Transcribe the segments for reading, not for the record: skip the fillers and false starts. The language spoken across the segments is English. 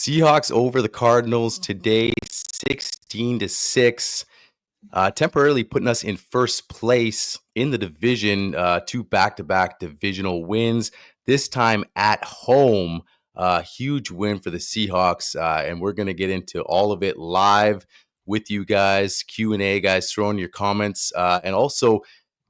Seahawks over the Cardinals today, 16-6, temporarily putting us in first place in the division. Two back-to-back divisional wins, this time at home. Huge win for the Seahawks, and we're going to get into all of it live with you guys. Q&A, guys, throw in your comments, and also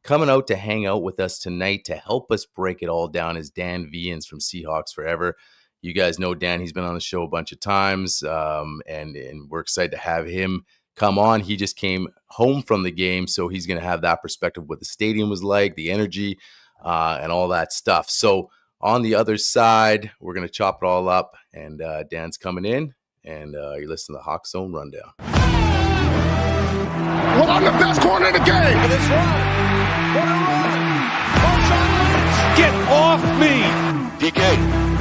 coming out to hang out with us tonight to help us break it all down is Dan Vians from Seahawks Forever. You guys know Dan. He's been on the show a bunch of times, and we're excited to have him come on. He just came home from the game, so he's going to have that perspective of what the stadium was like, the energy, and all that stuff. So on the other side, we're going to chop it all up, and Dan's coming in, and you're listening to the HawkZone Rundown. Well, I'm the best corner in the game. For this run. What a run. Get off me. DK.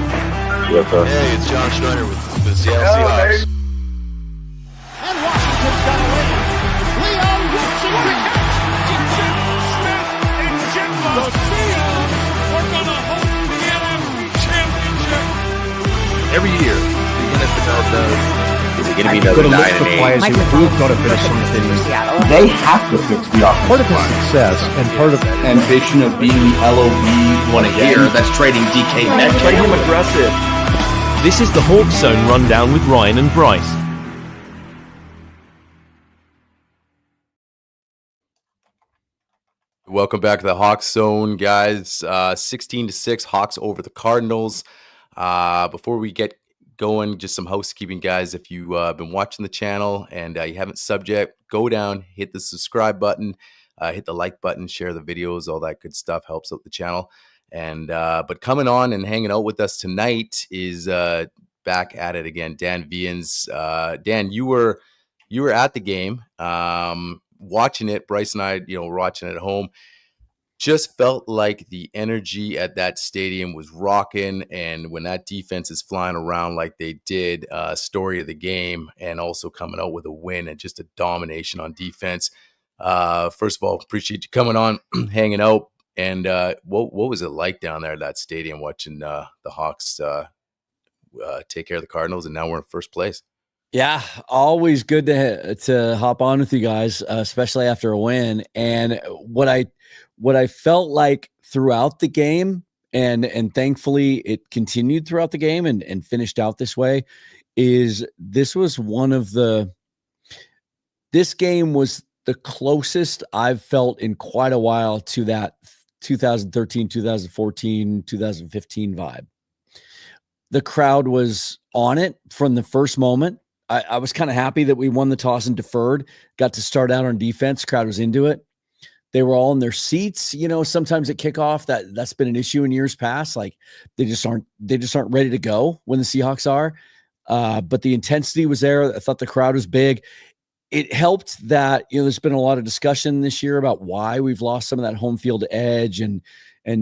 Yes, sir. Hey, it's John Schneider with the Seattle Seahawks. And Washington's got a lead. Leo Wilson with a catch. Smith and Jimbo. The Seahawks are going to host the NFC Championship. Every year, the NFL does. Is it going to be another 9-8? Players who've got to finish something. They have to fix the offense. Part of his success and part of ambition of being the LOB one again. That's trading DK Metcaff. Play him aggressive. This is the HawkZone Rundown with Ryan and Bryce. Welcome back to the HawkZone, guys. 16-6, Hawks over the Cardinals. Before we get going, just some housekeeping, guys. If you've been watching the channel and you haven't subbed yet, go down, hit the subscribe button, hit the like button, share the videos, all that good stuff helps out the channel. And but coming on and hanging out with us tonight is back at it again, Dan Vians. Dan, you were at the game, watching it. Bryce and I, were watching it at home. Just felt like the energy at that stadium was rocking, and when that defense is flying around like they did, story of the game, and also coming out with a win and just a domination on defense. First of all, appreciate you coming on, hanging out. And what was it like down there at that stadium watching the Hawks take care of the Cardinals, and now we're in first place? Yeah, always good to hop on with you guys, especially after a win. And what I felt like throughout the game, and thankfully it continued throughout the game and finished out this way, is this was this game was the closest I've felt in quite a while to that 2013, 2014, 2015 vibe. The crowd was on it from the first moment. I was kind of happy that we won the toss and deferred, got to start out on defense. Crowd was into it. They were all in their seats. Sometimes at kickoff, that's been an issue in years past. Like they just aren't ready to go when the Seahawks are. But the intensity was there. I thought the crowd was big. It helped that, there's been a lot of discussion this year about why we've lost some of that home field edge and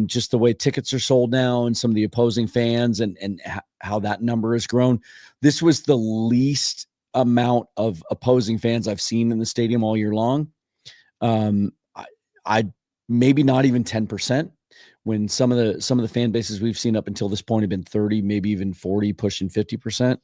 just the way tickets are sold now and some of the opposing fans and how that number has grown. This was the least amount of opposing fans I've seen in the stadium all year long. I maybe not even 10%, when some of the fan bases we've seen up until this point have been 30, maybe even 40, pushing 50%.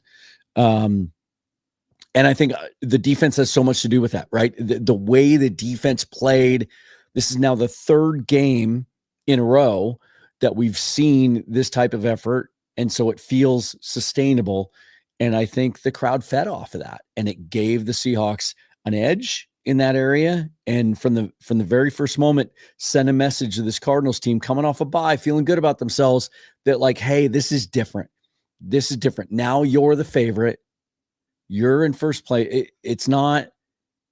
And I think the defense has so much to do with that, right? The way the defense played. This is now the third game in a row that we've seen this type of effort. And so it feels sustainable. And I think the crowd fed off of that, and it gave the Seahawks an edge in that area. And from the very first moment, sent a message to this Cardinals team coming off a bye, feeling good about themselves, that like, hey, this is different. This is different. Now you're the favorite. You're in first place. It's not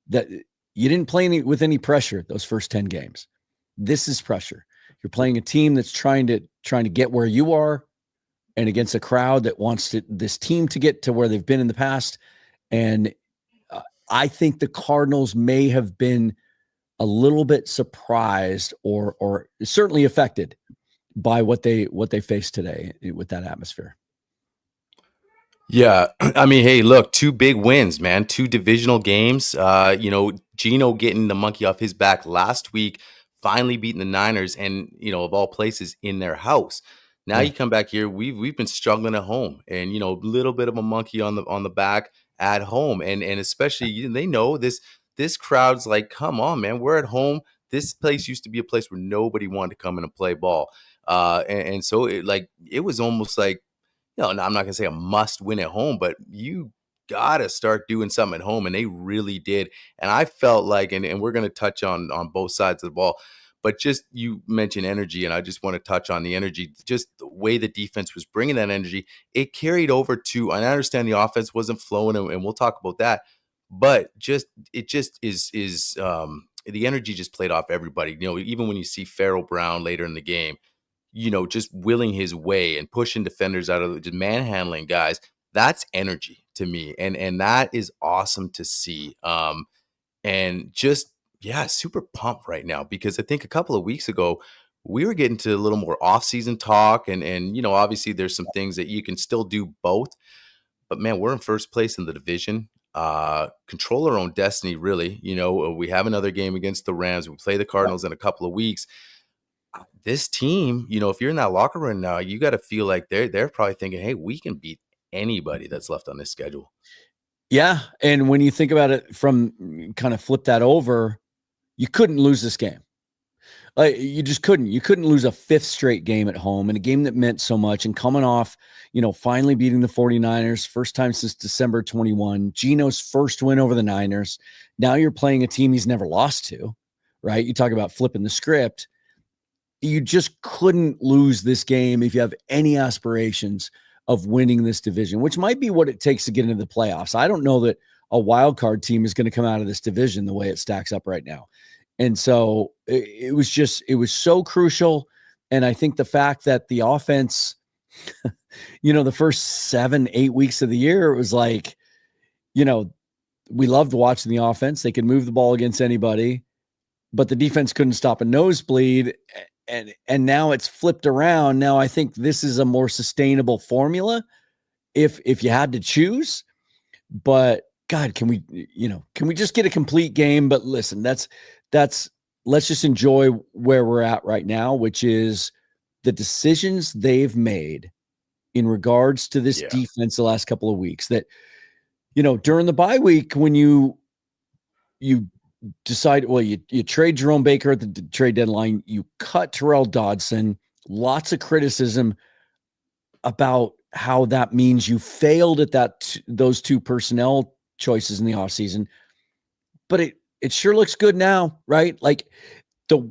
that you didn't play with any pressure those first 10 games. This is pressure. You're playing a team that's trying to get where you are, and against a crowd that wants this team to get to where they've been in the past. And I think the Cardinals may have been a little bit surprised or certainly affected by what they faced today with that atmosphere. Yeah, I mean, hey, look, two big wins, man. Two divisional games. Geno getting the monkey off his back last week, finally beating the Niners, and of all places, in their house. Now you come back here, we've been struggling at home, and a little bit of a monkey on the back at home, and especially they know this crowd's like, come on, man, we're at home. This place used to be a place where nobody wanted to come in and play ball, and so it was almost like, I'm not gonna say a must win at home, but you gotta start doing something at home, and they really did. And I felt like, and we're gonna touch on both sides of the ball. But just you mentioned energy, and I just want to touch on the energy, just the way the defense was bringing that energy. It carried over to, and I understand the offense wasn't flowing, and we'll talk about that. But it just is the energy just played off everybody. Even when you see Farrell Brown later in the game, just willing his way and pushing defenders out of just manhandling guys. That's energy to me, and that is awesome to see. And just. Yeah, super pumped right now, because I think a couple of weeks ago we were getting to a little more off-season talk, and obviously there's some things that you can still do both, but man, we're in first place in the division. Control our own destiny, really. We have another game against the Rams. We play the Cardinals in a couple of weeks. This team, if you're in that locker room now, you got to feel like they're probably thinking, hey, we can beat anybody that's left on this schedule. Yeah, and when you think about it, from kind of flip that over, you couldn't lose this game. You just couldn't. You couldn't lose a fifth straight game at home, in a game that meant so much. And coming off, finally beating the 49ers, first time since December 21, Geno's first win over the Niners. Now you're playing a team he's never lost to, right? You talk about flipping the script. You just couldn't lose this game if you have any aspirations of winning this division, which might be what it takes to get into the playoffs. I don't know that a wild card team is going to come out of this division the way it stacks up right now. And so it was so crucial. And I think the fact that the offense, the first 7-8 weeks of the year, it was like, we loved watching the offense. They could move the ball against anybody, but the defense couldn't stop a nosebleed. And now it's flipped around. Now I think this is a more sustainable formula if you had to choose. But God, can we just get a complete game? But listen, let's just enjoy where we're at right now, which is the decisions they've made in regards to this defense the last couple of weeks. That, during the bye week, when you decide, well, you trade Jerome Baker at the trade deadline, you cut Terrell Dodson, lots of criticism about how that means you failed at those two personnel choices in the offseason. But it sure looks good now, right? Like the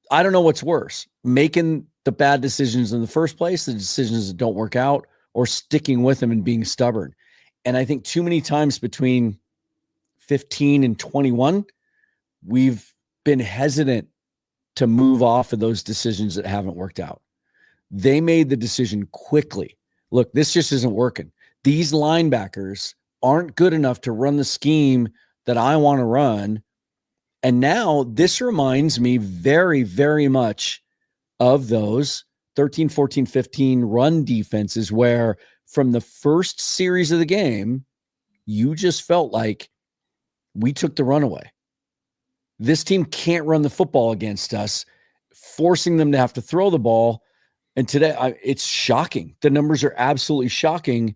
I don't know what's worse, making the bad decisions in the first place, the decisions that don't work out, or sticking with them and being stubborn. And I think too many times between 15 and 21, we've been hesitant to move off of those decisions that haven't worked out. They made the decision quickly. Look, this just isn't working. These linebackers aren't good enough to run the scheme that I want to run. And now this reminds me very, very much of those 13, 14, 15 run defenses where from the first series of the game, you just felt like we took the run away. This team can't run the football against us, forcing them to have to throw the ball. And today, it's shocking. The numbers are absolutely shocking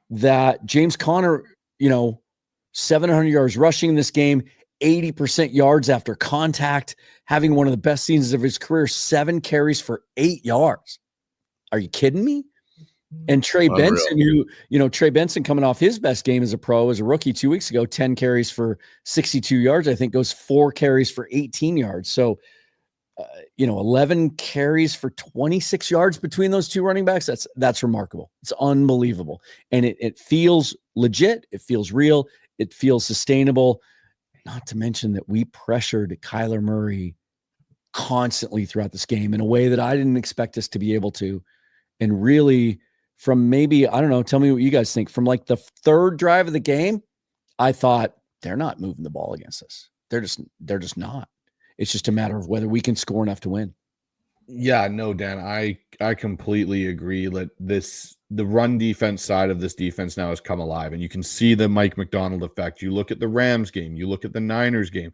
that James Conner, 700 yards rushing in this game, 80% yards after contact, having one of the best seasons of his career, 7 carries for 8 yards. Are you kidding me? And Trey Benson, Trey Benson coming off his best game as a pro, as a rookie 2 weeks ago, 10 carries for 62 yards, I think goes 4 carries for 18 yards. So, 11 carries for 26 yards between those two running backs. That's remarkable. It's unbelievable. And it feels legit. It feels real. It feels sustainable. Not to mention that we pressured Kyler Murray constantly throughout this game in a way that I didn't expect us to be able to. And really, from maybe, I don't know, tell me what you guys think. From like the third drive of the game, I thought they're not moving the ball against us. They're just not. It's just a matter of whether we can score enough to win. Yeah, no, Dan, I completely agree that the run defense side of this defense now has come alive, and you can see the Mike McDonald effect. You look at the Rams game, you look at the Niners game.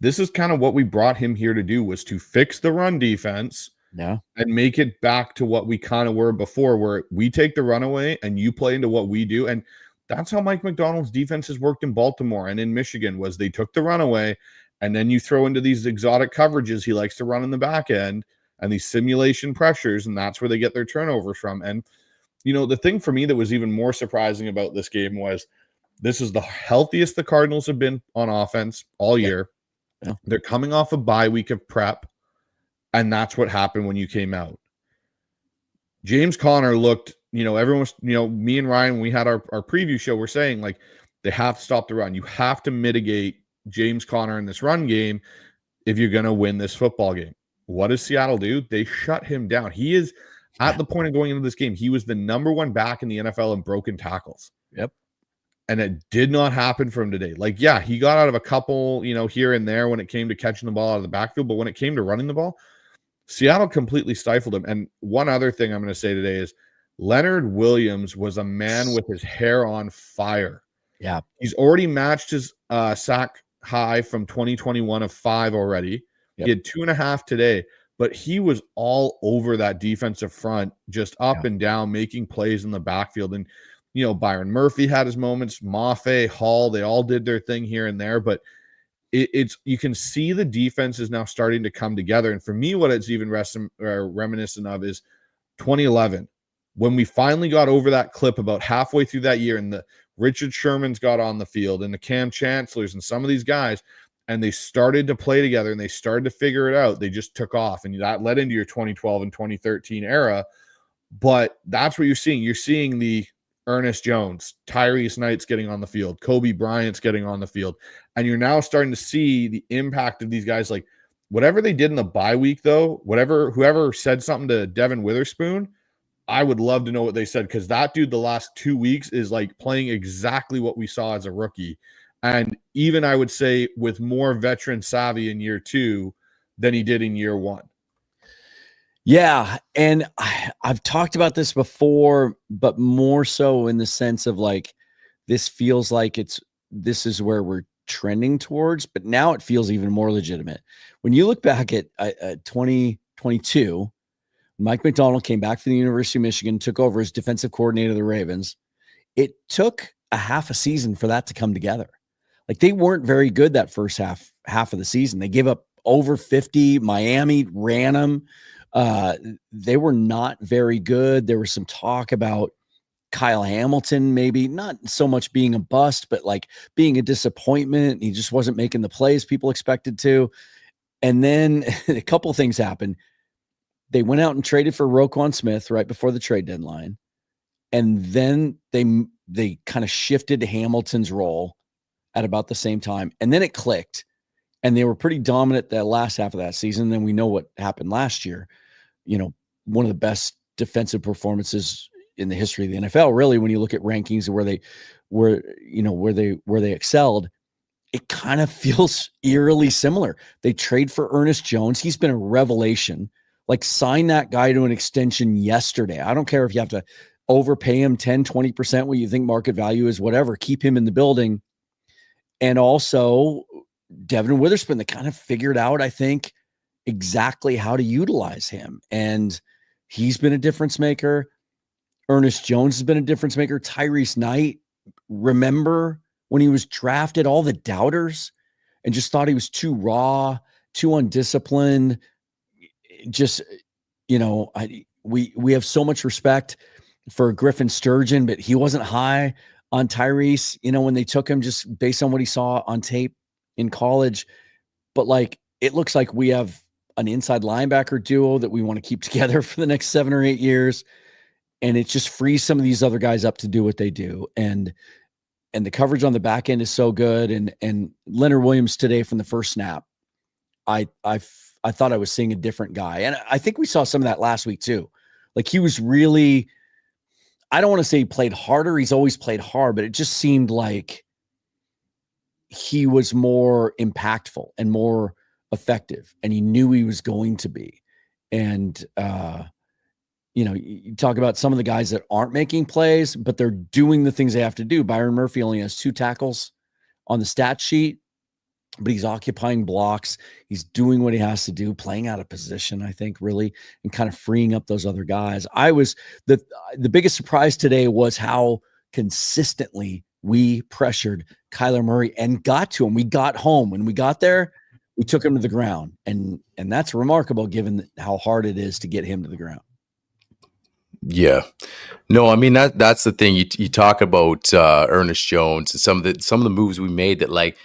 This is kind of what we brought him here to do, was to fix the run defense Yeah. and make it back to what we kind of were before, where we take the run away and you play into what we do. And that's how Mike McDonald's defenses worked in Baltimore and in Michigan, was they took the run away, and then you throw into these exotic coverages he likes to run in the back end and these simulation pressures, and that's where they get their turnovers from. And, you know, the thing for me that was even more surprising about this game was this is the healthiest the Cardinals have been on offense all year. Yeah. They're coming off a bye week of prep, and that's what happened when you came out. James Conner looked, you know, everyone's, you know, me and Ryan, when we had our preview show, we're saying, like, they have to stop the run. You have to mitigate James Conner in this run game if you're going to win this football game. What does Seattle do? They shut him down. He is, at the point of going into this game, he was the number one back in the NFL in broken tackles. Yep. And it did not happen for him today. Like, yeah, he got out of a couple, you know, here and there when it came to catching the ball out of the backfield, but when it came to running the ball, Seattle completely stifled him. And one other thing I'm going to say today is Leonard Williams was a man with his hair on fire. Yeah. He's already matched his sack high from 2021 of 5 already. Yep. He had 2.5 today, but he was all over that defensive front, just up and down, making plays in the backfield. And, you know, Byron Murphy had his moments, Mafe, Hall, they all did their thing here and there, but it's you can see the defense is now starting to come together. And for me, what it's even reminiscent of is 2011, when we finally got over that clip about halfway through that year, and the Richard Shermans got on the field, and the Cam Chancellors and some of these guys, and they started to play together and they started to figure it out. They just took off, and that led into your 2012 and 2013 era. But that's what you're seeing. You're seeing the Ernest Jones, Tyrese Knight's getting on the field, Kobe Bryant's getting on the field, and you're now starting to see the impact of these guys. Like, whatever they did in the bye week, though, whoever said something to Devin Witherspoon, I would love to know what they said, because that dude the last 2 weeks is like playing exactly what we saw as a rookie. And even, I would say, with more veteran savvy in year 2 than he did in year 1. Yeah. And I've talked about this before, but more so in the sense of, like, this feels like this is where we're trending towards, but now it feels even more legitimate. When you look back at 2022, Mike McDonald came back from the University of Michigan, took over as defensive coordinator of the Ravens. It took a half a season for that to come together. Like, they weren't very good that first half of the season. They gave up over 50. Miami ran them. They were not very good. There was some talk about Kyle Hamilton, maybe not so much being a bust, but like being a disappointment. He just wasn't making the plays people expected to. And then a couple of things happened. They went out and traded for Roquan Smith right before the trade deadline. And then they kind of shifted Hamilton's role at about the same time. And then it clicked, and they were pretty dominant that last half of that season. Then we know what happened last year. You know, one of the best defensive performances in the history of the NFL, really, when you look at rankings where they excelled. It kind of feels eerily similar. They trade for Ernest Jones. He's been a revelation. Like, sign that guy to an extension yesterday. I don't care if you have to overpay him 10, 20% what you think market value is, whatever. Keep him in the building. And also Devin Witherspoon, that kind of figured out, I think, exactly how to utilize him. And he's been a difference maker. Ernest Jones has been a difference maker. Tyrese Knight, remember when he was drafted, all the doubters and just thought he was too raw, too undisciplined. Just, you know, we have so much respect for Griffin Sturgeon, but he wasn't high on Tyrese, you know, when they took him just based on what he saw on tape in college. But, like, it looks like we have an inside linebacker duo that we want to keep together for the next 7 or 8 years. And it just frees some of these other guys up to do what they do. And the coverage on the back end is so good. And Leonard Williams today from the first snap, I thought I was seeing a different guy. And I think we saw some of that last week too. Like, he was really, I don't want to say he played harder. He's always played hard, but it just seemed like he was more impactful and more effective, and he knew he was going to be. And, you know, you talk about some of the guys that aren't making plays, but they're doing the things they have to do. Byron Murphy only has 2 tackles on the stat sheet. but he's occupying blocks. He's doing what he has to do, playing out of position, I think, really, and kind of freeing up those other guys. The biggest surprise today was how consistently we pressured Kyler Murray and got to him. We got home. When we got there, we took him to the ground. And that's remarkable given how hard it is to get him to the ground. Yeah. No, I mean, that's the thing. You talk about Ernest Jones and some of the moves we made that, like,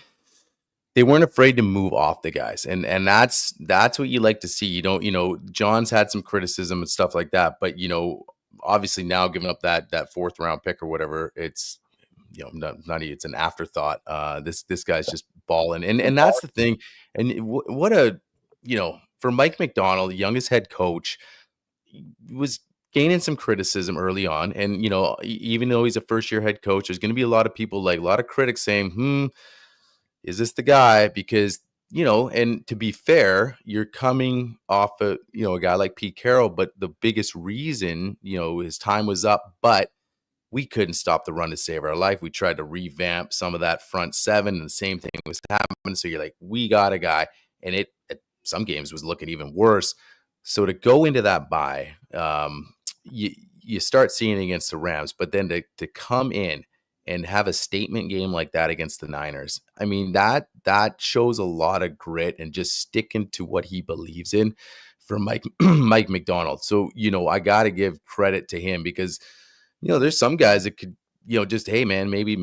they weren't afraid to move off the guys. And that's what you like to see. You don't, John's had some criticism and stuff like that, but obviously now giving up that fourth round pick or whatever, it's it's an afterthought. This guy's just balling. And that's the thing. And what a, for Mike McDonald, the youngest head coach, was gaining some criticism early on. And, even though he's a first year head coach, there's going to be a lot of people, like a lot of critics saying, is this the guy? Because, and to be fair, you're coming off a guy like Pete Carroll, but the biggest reason, his time was up, but we couldn't stop the run to save our life. We tried to revamp some of that front seven, and the same thing was happening. So you're like, we got a guy, and it at some games was looking even worse. So to go into that bye, you start seeing it against the Rams, but then to come in and have a statement game like that against the Niners, I mean, that shows a lot of grit and just sticking to what he believes in from Mike McDonald. So, I got to give credit to him because, there's some guys that could, just, hey man, maybe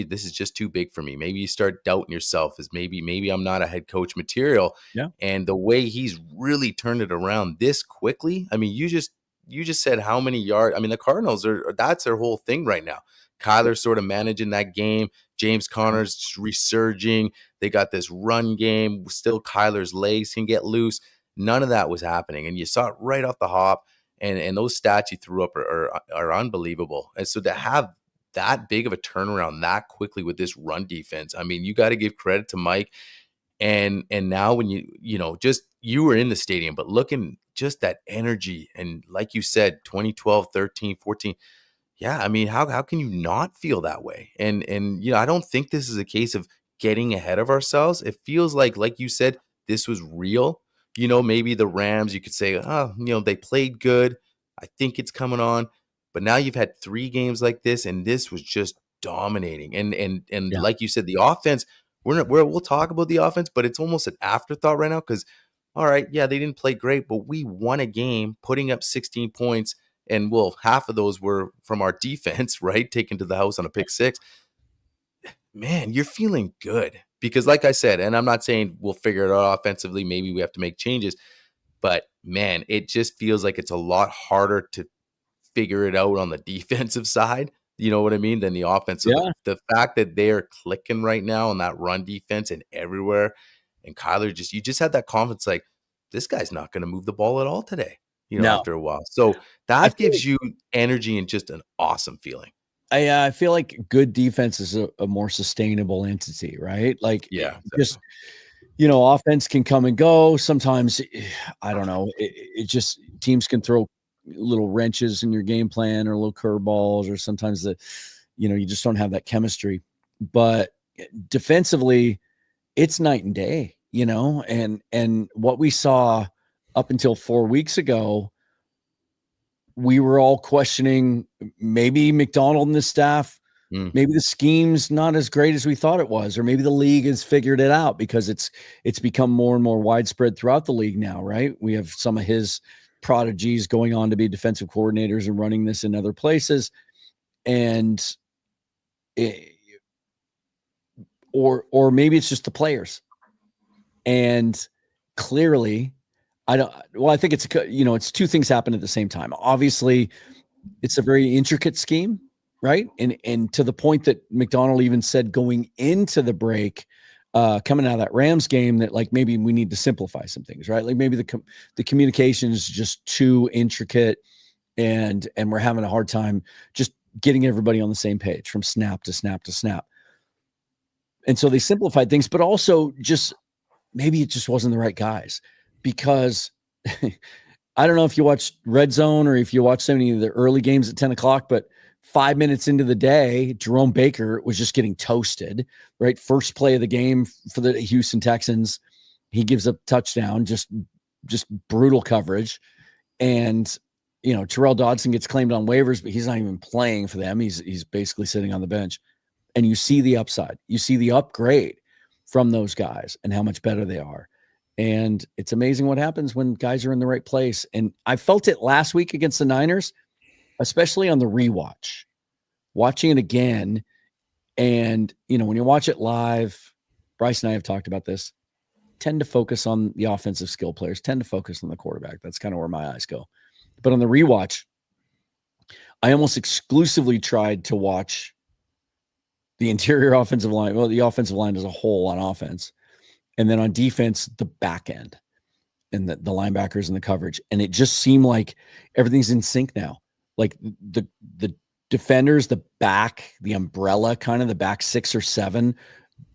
this is just too big for me. Maybe you start doubting yourself as maybe I'm not a head coach material. Yeah. And the way he's really turned it around this quickly. I mean, you just said how many yards. I mean, the Cardinals that's their whole thing right now. Kyler's sort of managing that game. James Conner's resurging. They got this run game. Still, Kyler's legs can get loose. None of that was happening. And you saw it right off the hop. And those stats you threw up are unbelievable. And so to have that big of a turnaround that quickly with this run defense, I mean, you got to give credit to Mike. And now when you were in the stadium, but looking just that energy. And like you said, 2012, 13, 14, yeah, I mean, how can you not feel that way? And I don't think this is a case of getting ahead of ourselves. It feels like you said, this was real. Maybe the Rams, you could say, they played good. I think it's coming on. But now you've had 3 games like this, and this was just dominating. And Yeah. like you said, the offense, we'll talk about the offense, but it's almost an afterthought right now because, all right, yeah, they didn't play great, but we won a game putting up 16 points. And half of those were from our defense, right? Taken to the house on a pick 6. Man, you're feeling good because, like I said, and I'm not saying we'll figure it out offensively. Maybe we have to make changes, but man, it just feels like it's a lot harder to figure it out on the defensive side. You know what I mean? Than the offense. So Yeah. the fact that they're clicking right now on that run defense and everywhere, and Kyler you just had that confidence, like this guy's not going to move the ball at all today. No. After a while. So that gives you energy and just an awesome feeling. I feel like good defense is a more sustainable entity, right? Like, yeah, just, offense can come and go. Sometimes, I don't know, it just, teams can throw little wrenches in your game plan or little curveballs, or sometimes you just don't have that chemistry. But defensively, it's night and day, and what we saw up until 4 weeks ago, we were all questioning maybe McDonald and the staff, maybe the scheme's not as great as we thought it was, or maybe the league has figured it out because it's become more and more widespread throughout the league now, right? We have some of his prodigies going on to be defensive coordinators and running this in other places. And or maybe it's just the players. And clearly, I think it's, it's 2 things happen at the same time. Obviously, it's a very intricate scheme, right? And to the point that McDonald even said going into the break, coming out of that Rams game, that like maybe we need to simplify some things, right? Like maybe the communication is just too intricate, and we're having a hard time just getting everybody on the same page from snap to snap to snap. And so they simplified things, but also just maybe it just wasn't the right guys. Because I don't know if you watch Red Zone or if you watch so many of the early games at 10 o'clock, but 5 minutes into the day, Jerome Baker was just getting toasted, right? First play of the game for the Houston Texans. He gives up touchdown, just brutal coverage. And, Terrell Dodson gets claimed on waivers, but he's not even playing for them. He's basically sitting on the bench. And you see the upside. You see the upgrade from those guys and how much better they are. And it's amazing what happens when guys are in the right place. And I felt it last week against the Niners, especially on the rewatch, watching it again. And, when you watch it live, Bryce and I have talked about this, tend to focus on the offensive skill players, tend to focus on the quarterback. That's kind of where my eyes go. But on the rewatch, I almost exclusively tried to watch the interior offensive line, well, the offensive line as a whole on offense, and then on defense, the back end and the linebackers and the coverage. And it just seemed like everything's in sync now. Like the defenders, the back, the umbrella, kind of the back 6 or 7,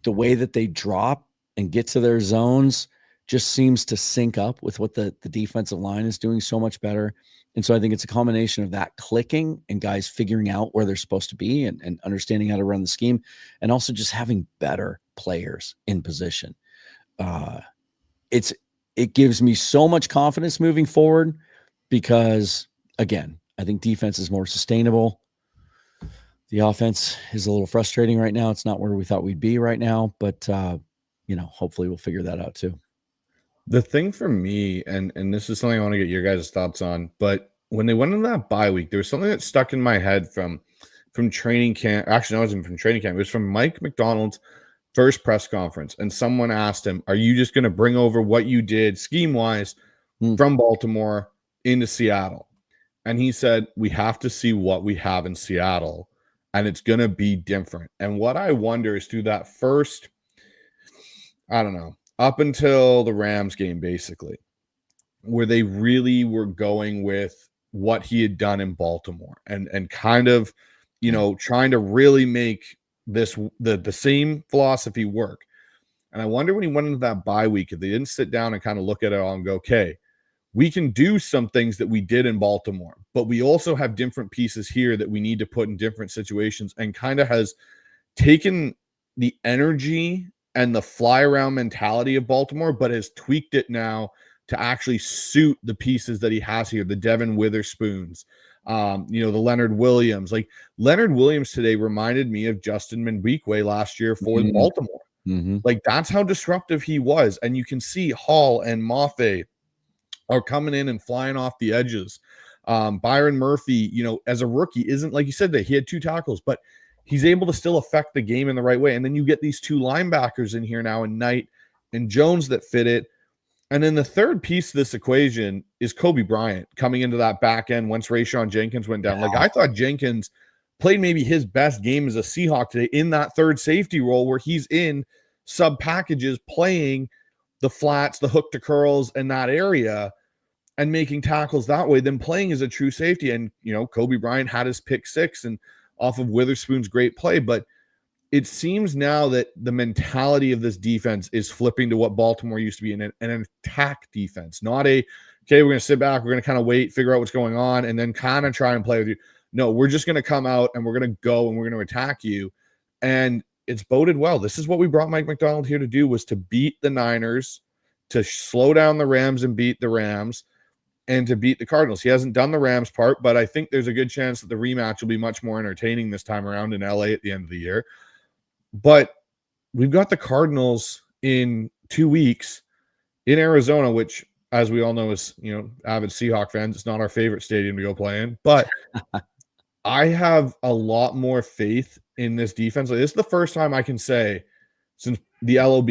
the way that they drop and get to their zones just seems to sync up with what the defensive line is doing so much better. And so I think it's a combination of that clicking and guys figuring out where they're supposed to be and understanding how to run the scheme, and also just having better players in position. It gives me so much confidence moving forward because, again, I think defense is more sustainable. The offense is a little frustrating right now. It's not where we thought we'd be right now, but hopefully we'll figure that out too. The thing for me, and this is something I want to get your guys' thoughts on, but when they went into that bye week, there was something that stuck in my head from training camp. Actually, no, it wasn't from training camp. It was from Mike McDonald's first press conference. And someone asked him, are you just going to bring over what you did scheme-wise from Baltimore into Seattle? And he said, we have to see what we have in Seattle, and it's going to be different. And what I wonder is through that first, I don't know, up until the Rams game, basically, where they really were going with what he had done in Baltimore and kind of, trying to really make this the same philosophy work. And I wonder when he went into that bye week, if they didn't sit down and kind of look at it all and go, okay, we can do some things that we did in Baltimore, but we also have different pieces here that we need to put in different situations, and kind of has taken the energy and the fly around mentality of Baltimore, but has tweaked it now to actually suit the pieces that he has here. The Devin Witherspoons, the Leonard Williams. Like Leonard Williams today reminded me of Justin Manbuikwe last year for Baltimore. Like that's how disruptive he was. And you can see Hall and Mafe are coming in and flying off the edges. Byron Murphy, as a rookie, isn't, like you said, that he had 2 tackles, but he's able to still affect the game in the right way. And then you get these 2 linebackers in here now, and Knight and Jones, that fit it. And then the third piece of this equation is Kobe Bryant coming into that back end once Rayshon Jenkins went down. Like I thought Jenkins played maybe his best game as a Seahawk today in that third safety role, where he's in sub packages playing the flats, the hook to curls in that area and making tackles that way, then playing as a true safety. And, Kobe Bryant had his pick 6 and off of Witherspoon's great play. But it seems now that the mentality of this defense is flipping to what Baltimore used to be, an attack defense, not okay, we're going to sit back, we're going to kind of wait, figure out what's going on, and then kind of try and play with you. No, we're just going to come out and we're going to go and we're going to attack you. And it's boded well. This is what we brought Mike McDonald here to do, was to beat the Niners, to slow down the Rams and beat the Rams, and to beat the Cardinals. He hasn't done the Rams part, but I think there's a good chance that the rematch will be much more entertaining this time around in LA at the end of the year. But we've got the Cardinals in 2 weeks in Arizona, which, as we all know, is, avid Seahawk fans, it's not our favorite stadium to go play in. But I have a lot more faith in this defense. Like, this is the first time I can say since the LOB,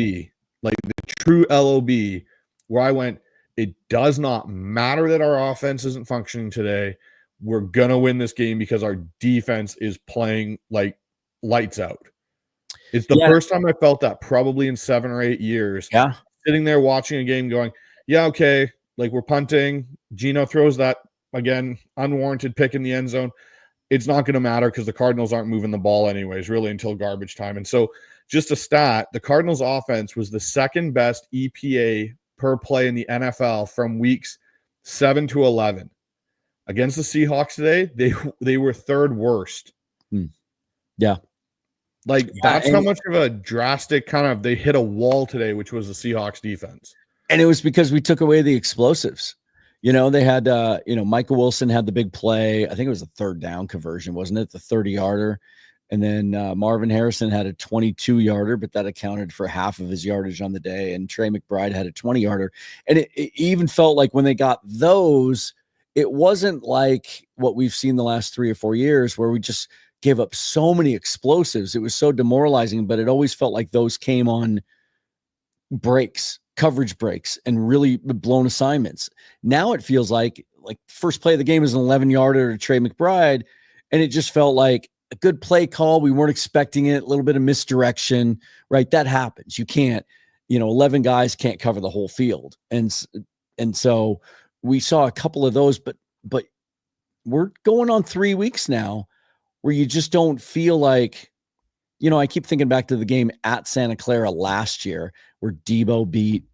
like the true LOB, where I went, it does not matter that our offense isn't functioning today. We're going to win this game because our defense is playing like lights out. It's the first time I felt that probably in 7 or 8 years. Yeah. Sitting there watching a game going, yeah, okay, like we're punting. Geno throws that, again, unwarranted pick in the end zone. It's not going to matter because the Cardinals aren't moving the ball anyways, really, until garbage time. And so just a stat, the Cardinals offense was the second best EPA per play in the NFL from weeks 7 to 11. Against the Seahawks today, they were third worst. Yeah. Like that's how much of a drastic kind of they hit a wall today, which was the Seahawks defense. And it was because we took away the explosives. They had Michael Wilson had the big play. I think it was a third down conversion, wasn't it? The 30-yarder. And then Marvin Harrison had a 22-yarder, but that accounted for half of his yardage on the day. And Trey McBride had a 20-yarder. And it even felt like when they got those, it wasn't like what we've seen the last 3 or 4 years where we just gave up so many explosives. It was so demoralizing, but it always felt like those came on breaks, coverage breaks, and really blown assignments. Now it feels like first play of the game is an 11-yarder to Trey McBride, and it just felt like a good play call. We weren't expecting it, a little bit of misdirection, right? That happens. You can't, 11 guys can't cover the whole field. And so we saw a couple of those, but we're going on 3 weeks now where you just don't feel like, I keep thinking back to the game at Santa Clara last year where Debo beat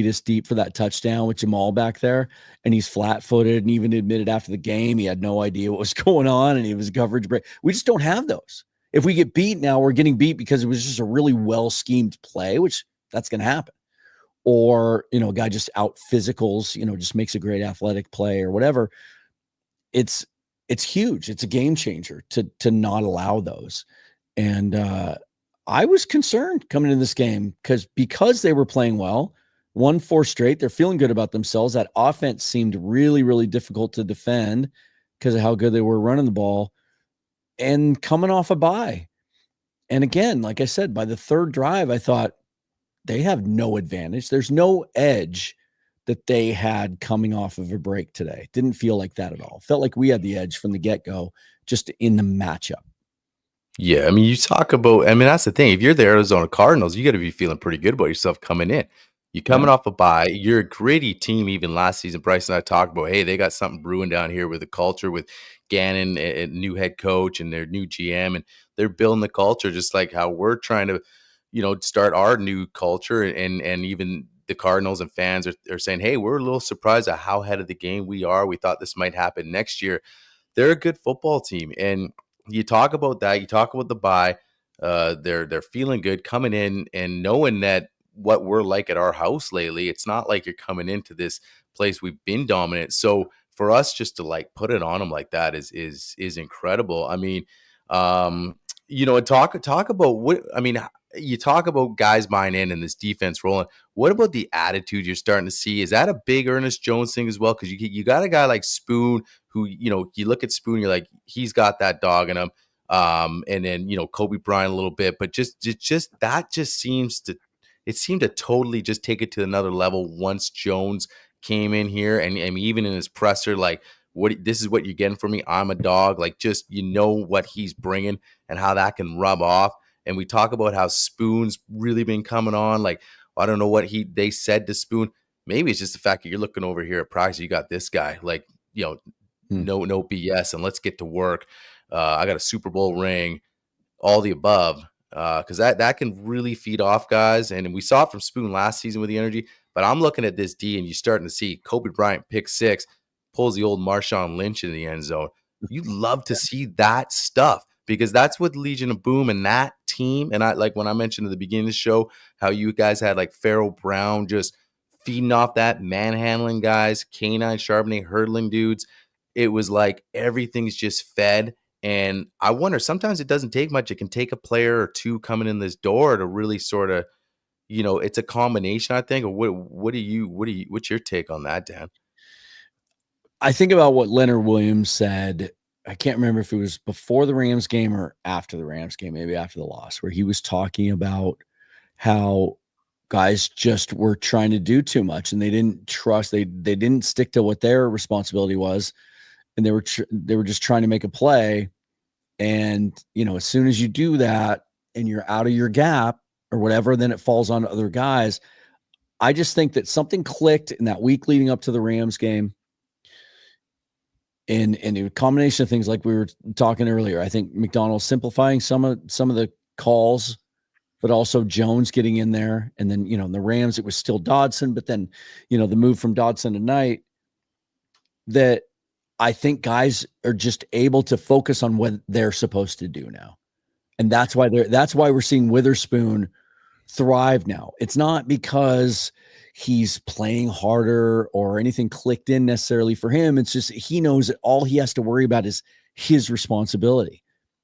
us deep for that touchdown with Jamal back there, and he's flat-footed and even admitted after the game he had no idea what was going on and he was coverage break. We just don't have those. If we get beat now, we're getting beat because it was just a really well-schemed play, which that's going to happen. Or, a guy just out physicals, just makes a great athletic play or whatever. It's huge. It's a game changer to not allow those. And I was concerned coming into this game because they were playing well, won 4 straight. They're feeling good about themselves. That offense seemed really, really difficult to defend because of how good they were running the ball and coming off a bye. And again, like I said, by the third drive, I thought they have no advantage. There's no edge that they had coming off of a break today. Didn't feel like that at all. Felt like we had the edge from the get-go just in the matchup. Yeah, I mean, you talk about, that's the thing. If you're the Arizona Cardinals, you got to be feeling pretty good about yourself coming in. You're coming off a bye. You're a gritty team. Even last season, Bryce and I talked about, hey, they got something brewing down here with the culture, with Gannon, a new head coach, and their new GM, and they're building the culture just like how we're trying to, start our new culture. And even the Cardinals and fans are saying, hey, we're a little surprised at how ahead of the game we are. We thought this might happen next year. They're a good football team, and you talk about that. You talk about the bye. They're feeling good coming in and knowing that what we're like at our house lately. It's not like you're coming into this place we've been dominant. So for us just to put it on them like that is incredible. I mean, talk about what you talk about guys buying in and this defense rolling. What about the attitude you're starting to see? Is that a big Ernest Jones thing as well? Because you got a guy like Spoon who, you look at Spoon, you're like, he's got that dog in him. And then, Kobe Bryant a little bit, but just that just seemed to totally just take it to another level once Jones came in here. And even in his presser, this is what you're getting from me. I'm a dog. Just, what he's bringing and how that can rub off. And we talk about how Spoon's really been coming on. I don't know what they said to Spoon. Maybe it's just the fact that you're looking over here at practice. You got this guy, no BS, and let's get to work. I got a Super Bowl ring, all the above, because that can really feed off guys. And we saw it from Spoon last season with the energy. But I'm looking at this D, and you're starting to see Kobe Bryant pick 6, pulls the old Marshawn Lynch in the end zone. You'd love to see that stuff, because that's what Legion of Boom and that team. And I when I mentioned at the beginning of the show how you guys had Pharaoh Brown just feeding off that, manhandling guys, canine sharpening, hurdling dudes. It was like everything's just fed. And I wonder, sometimes it doesn't take much. It can take a player or two coming in this door to really sort of, it's a combination, I think. Or what's your take on that, Dan? I think about what Leonard Williams said. I can't remember if it was before the Rams game or after the Rams game, maybe after the loss, where he was talking about how guys just were trying to do too much and they didn't trust. They didn't stick to what their responsibility was. And they were just trying to make a play. And, as soon as you do that and you're out of your gap or whatever, then it falls on other guys. I just think that something clicked in that week leading up to the Rams game. And a combination of things like we were talking earlier. I think McDonald simplifying some of the calls, but also Jones getting in there. And then, in the Rams, it was still Dodson, but then, the move from Dodson to Knight, that I think guys are just able to focus on what they're supposed to do now. And that's why we're seeing Witherspoon thrive now. It's not because he's playing harder or anything clicked in necessarily for him. It's just he knows that all he has to worry about is his responsibility.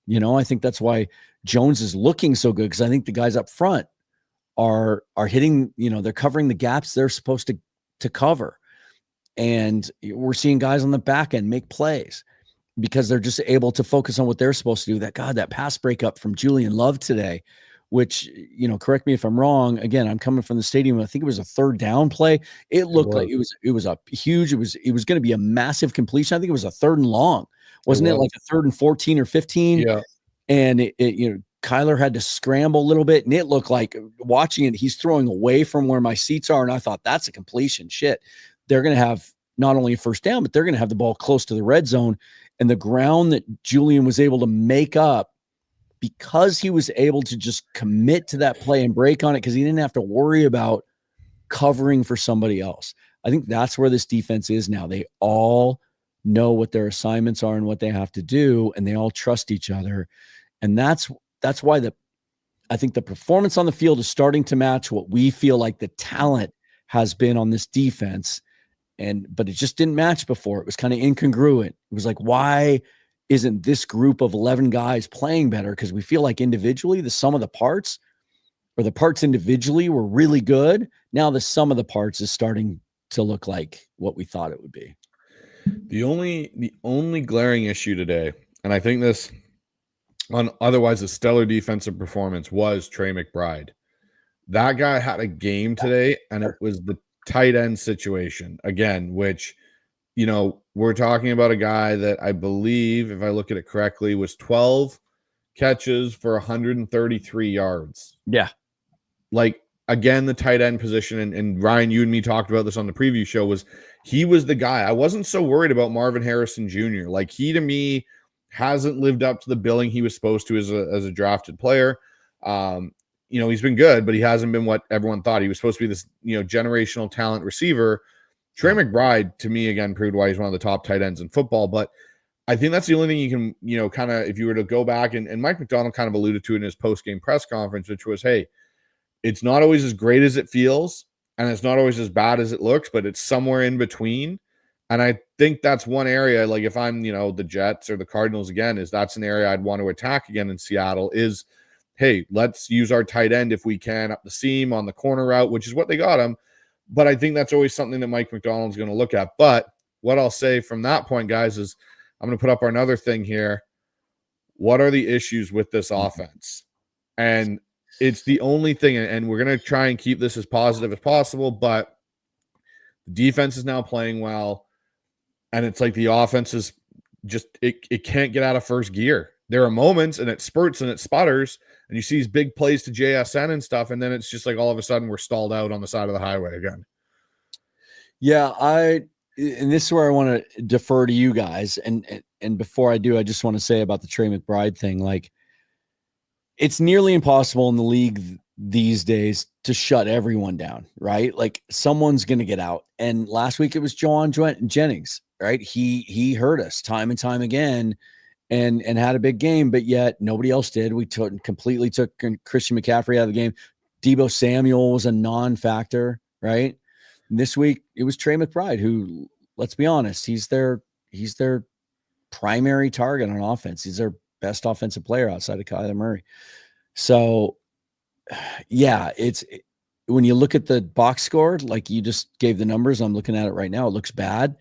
I think that's why Jones is looking so good, because I think the guys up front are hitting, they're covering the gaps they're supposed to cover. And we're seeing guys on the back end make plays because they're just able to focus on what they're supposed to do. That pass breakup from Julian Love today, which, correct me if I'm wrong. Again, I'm coming from the stadium. I think it was a third down play. It looked like it was a huge, it was going to be a massive completion. I think it was a 3rd and long. Wasn't it like a 3rd and 14 or 15? Yeah. And Kyler had to scramble a little bit, and it looked like, watching it, he's throwing away from where my seats are. And I thought, that's a completion. Shit. They're going to have not only a first down, but they're going to have the ball close to the red zone. And the ground that Julian was able to make up, because he was able to just commit to that play and break on it, because he didn't have to worry about covering for somebody else. I think that's where this defense is now. They all know what their assignments are and what they have to do, and they all trust each other. And that's why I think the performance on the field is starting to match what we feel like the talent has been on this defense. But it just didn't match before. It was kind of incongruent. It was like, why isn't this group of 11 guys playing better? Because we feel like individually the sum of the parts, or the parts individually, were really good. Now the sum of the parts is starting to look like what we thought it would be. The only glaring issue today, and I think this on otherwise a stellar defensive performance, was Trey McBride. That guy had a game today, and it was the tight end situation again, which, we're talking about a guy that I believe, if I look at it correctly, was 12 catches for 133 yards. Yeah. Like, again, the tight end position, and Ryan, you and me talked about this on the preview show, he was the guy. I wasn't so worried about Marvin Harrison Jr. Like, he, to me, hasn't lived up to the billing he was supposed to as a drafted player. He's been good, but he hasn't been what everyone thought. He was supposed to be this, generational talent receiver. Trey McBride, to me, again, proved why he's one of the top tight ends in football. But I think that's the only thing you can, kind of, if you were to go back, and Mike McDonald kind of alluded to in his post-game press conference, which was, hey, it's not always as great as it feels, and it's not always as bad as it looks, but it's somewhere in between. And I think that's one area, like if I'm, the Jets or the Cardinals again, that's an area I'd want to attack again in Seattle is, hey, let's use our tight end if we can up the seam on the corner route, which is what they got him. But I think that's always something that Mike McDonald's going to look at. But what I'll say from that point, guys, is I'm going to put up another thing here. What are the issues with this offense? And it's the only thing, and we're going to try and keep this as positive as possible, but the defense is now playing well, and it's like the offense is just, it can't get out of first gear. There are moments, and it spurts and it sputters, and you see these big plays to JSN and stuff, and then it's just like all of a sudden we're stalled out on the side of the highway again. Yeah, and this is where I want to defer to you guys. And before I do, I just want to say about the Trey McBride thing, like, it's nearly impossible in the league these days to shut everyone down, right? Like, someone's going to get out. And last week it was Juwan Jennings, right? He hurt us time and time again and had a big game, but yet nobody else did. We completely took Christian McCaffrey out of the game. Deebo Samuel was a non-factor, right? And this week it was Trey McBride, who, let's be honest, he's their primary target on offense. He's their best offensive player outside of Kyler Murray. So yeah, when you look at the box score, like you just gave the numbers, I'm looking at it right now. It looks bad,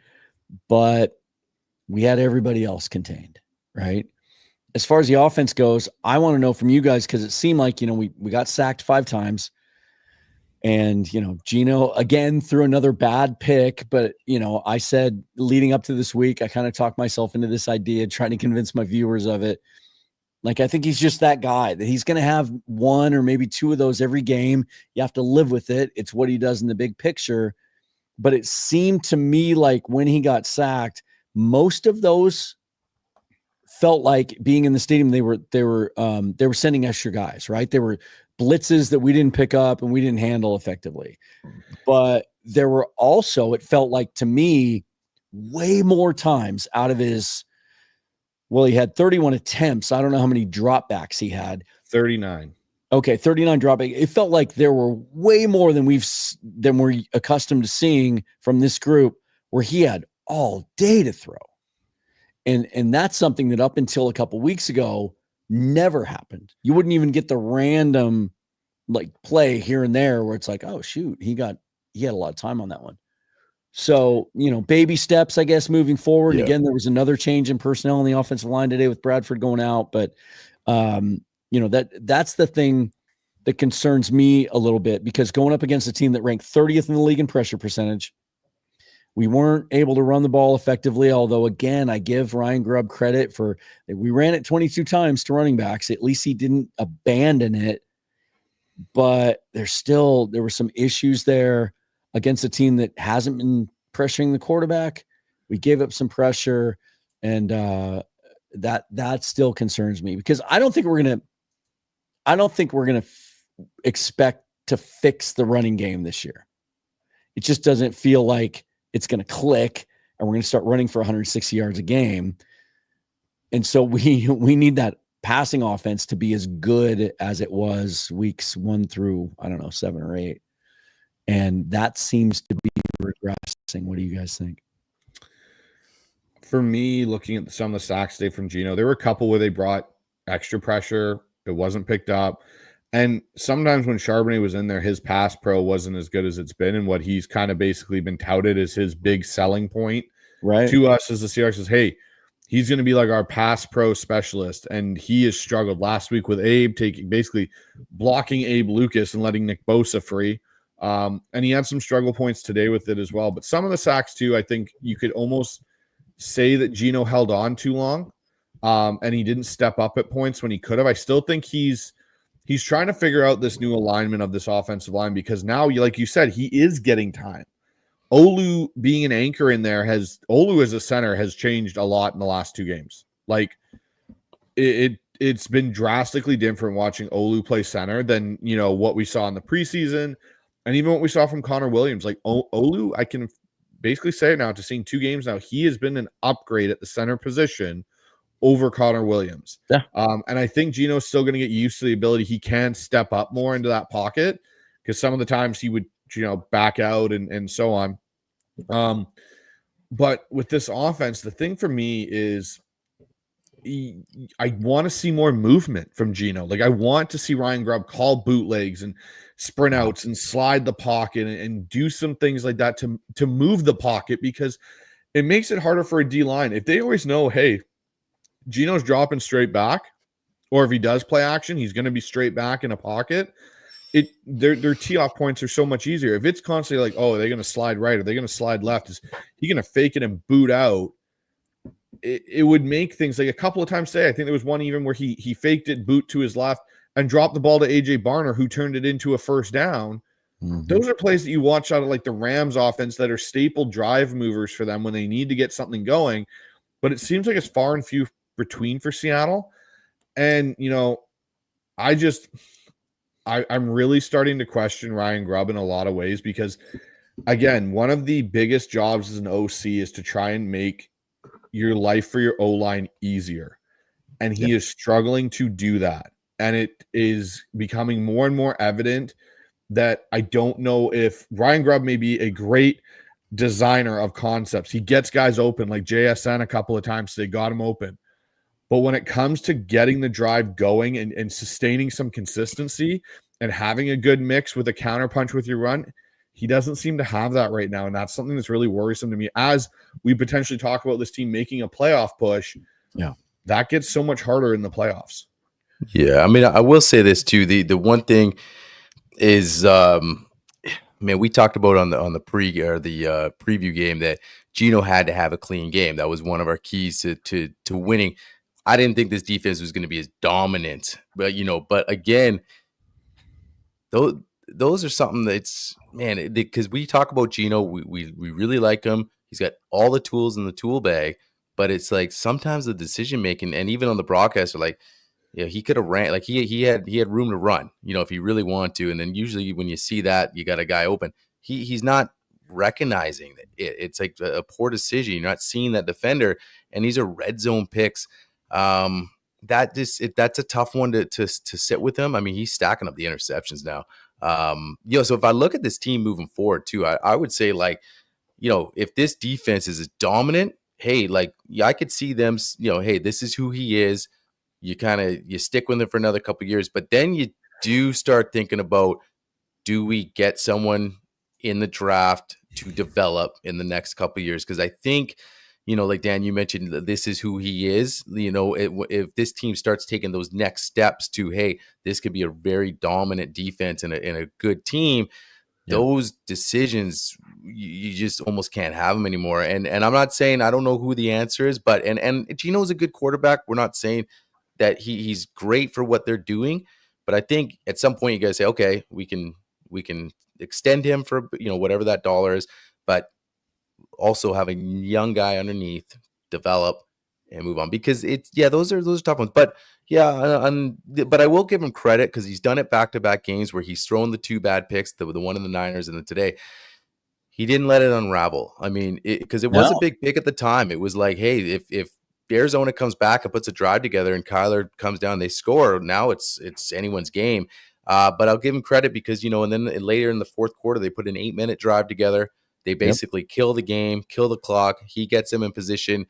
but we had everybody else contained, right? As far as the offense goes, I want to know from you guys, because it seemed like, we got sacked 5 times. And, Geno again threw another bad pick. But, I said leading up to this week, I kind of talked myself into this idea, trying to convince my viewers of it. Like, I think he's just that guy, that he's going to have 1 or maybe 2 of those every game. You have to live with it. It's what he does in the big picture. But it seemed to me like when he got sacked, most of those felt like, being in the stadium, they were sending extra guys, right? They were blitzes that we didn't pick up and we didn't handle effectively. But there were also, it felt like to me, way more times out of his, well, he had 31 attempts. I don't know how many dropbacks he had. 39. Okay, 39 dropback. It felt like there were way more than we're accustomed to seeing from this group, where he had all day to throw. And that's something that up until a couple weeks ago never happened. You wouldn't even get the random like play here and there where it's like, oh shoot, he had a lot of time on that one. So, baby steps, I guess, moving forward. Yeah. Again, there was another change in personnel on the offensive line today with Bradford going out, but that's the thing that concerns me a little bit, because going up against a team that ranked 30th in the league in pressure percentage, we weren't able to run the ball effectively. Although, again, I give Ryan Grubb credit for, we ran it 22 times to running backs. At least he didn't abandon it, but there were some issues there against a team that hasn't been pressuring the quarterback. We gave up some pressure, and that still concerns me, because I don't think we're going to expect to fix the running game this year. It just doesn't feel like it's going to click and we're going to start running for 160 yards a game. And so we need that passing offense to be as good as it was weeks 1 through, 7 or 8. And that seems to be regressing. What do you guys think? For me, looking at some of the sacks today from Geno, there were a couple where they brought extra pressure. It wasn't picked up. And sometimes when Charbonnet was in there, his pass pro wasn't as good as it's been. And what he's kind of basically been touted as his big selling point to us as the Seahawks is, hey, he's going to be like our pass pro specialist. And he has struggled last week with Abe basically blocking Abe Lucas and letting Nick Bosa free. And he had some struggle points today with it as well. But some of the sacks too, I think you could almost say that Geno held on too long. And he didn't step up at points when he could have. I still think he's trying to figure out this new alignment of this offensive line, because now, like you said, he is getting time. Olu being an anchor in there Olu as a center has changed a lot in the last 2 games. Like it's been drastically different watching Olu play center than, what we saw in the preseason and even what we saw from Connor Williams. Like Olu, I can basically say it now, to seeing 2 games now, he has been an upgrade at the center position over Connor Williams. Yeah. And I think Geno's still going to get used to the ability he can step up more into that pocket, because some of the times he would, back out and so on. But with this offense, the thing for me is I want to see more movement from Geno. Like, I want to see Ryan Grubb call bootlegs and sprint outs and slide the pocket and do some things like that to move the pocket, because it makes it harder for a D-line. If they always know, hey, Geno's dropping straight back, or if he does play action, he's going to be straight back in a pocket. Their tee-off points are so much easier. If it's constantly like, oh, are they going to slide right? Are they going to slide left? Is he going to fake it and boot out? It would make things, like a couple of times today, I think there was one even where he faked it, boot to his left, and dropped the ball to A.J. Barner, who turned it into a first down. Mm-hmm. Those are plays that you watch out of like the Rams offense that are staple drive movers for them when they need to get something going. But it seems like it's far and few between for Seattle. And, I'm really starting to question Ryan Grubb in a lot of ways, because, again, one of the biggest jobs as an OC is to try and make your life for your O-line easier. And he is struggling to do that. And it is becoming more and more evident that I don't know if Ryan Grubb may be a great designer of concepts. He gets guys open, like JSN a couple of times. They got him open. But when it comes to getting the drive going and sustaining some consistency and having a good mix with a counterpunch with your run, he doesn't seem to have that right now. And that's something that's really worrisome to me as we potentially talk about this team making a playoff push. Yeah. That gets so much harder in the playoffs. Yeah. I mean, I will say this too. The one thing is, we talked about on the preview game that Geno had to have a clean game. That was one of our keys to winning. I didn't think this defense was going to be as dominant, but again, those are something that's, because we talk about Geno, we really like him. He's got all the tools in the tool bag, but it's like sometimes the decision making, and even on the broadcast, are like, he could have ran, like he had room to run, if he really wanted to. And then usually when you see that, you got a guy open. He's not recognizing that it's like a poor decision. You're not seeing that defender, and these are red zone picks. That's a tough one to sit with him. I mean, he's stacking up the interceptions now. So if I look at this team moving forward too, I would say, like, if this defense is dominant, hey, like, I could see them, hey, this is who he is. You stick with him for another couple of years, but then you do start thinking about, do we get someone in the draft to develop in the next couple of years? Because I think, like Dan, you mentioned, this is who he is. If this team starts taking those next steps to, hey, this could be a very dominant defense and a good team, those decisions, you just almost can't have them anymore. And I'm not saying I don't know who the answer is, but and Geno's a good quarterback. We're not saying that he's great for what they're doing, but I think at some point you guys say, okay, we can extend him for whatever that dollar is, but also have a young guy underneath, develop and move on, because those are tough ones. But but I will give him credit because he's done it back-to-back games where he's thrown the 2 bad picks, the one in the Niners and then today. He didn't let it unravel. I mean, because it was a big pick at the time. It was like, hey, if Arizona comes back and puts a drive together and Kyler comes down, they score, now it's anyone's game. But I'll give him credit because, and then later in the fourth quarter, they put an 8-minute drive together. They basically kill the game, kill the clock. He gets him in position,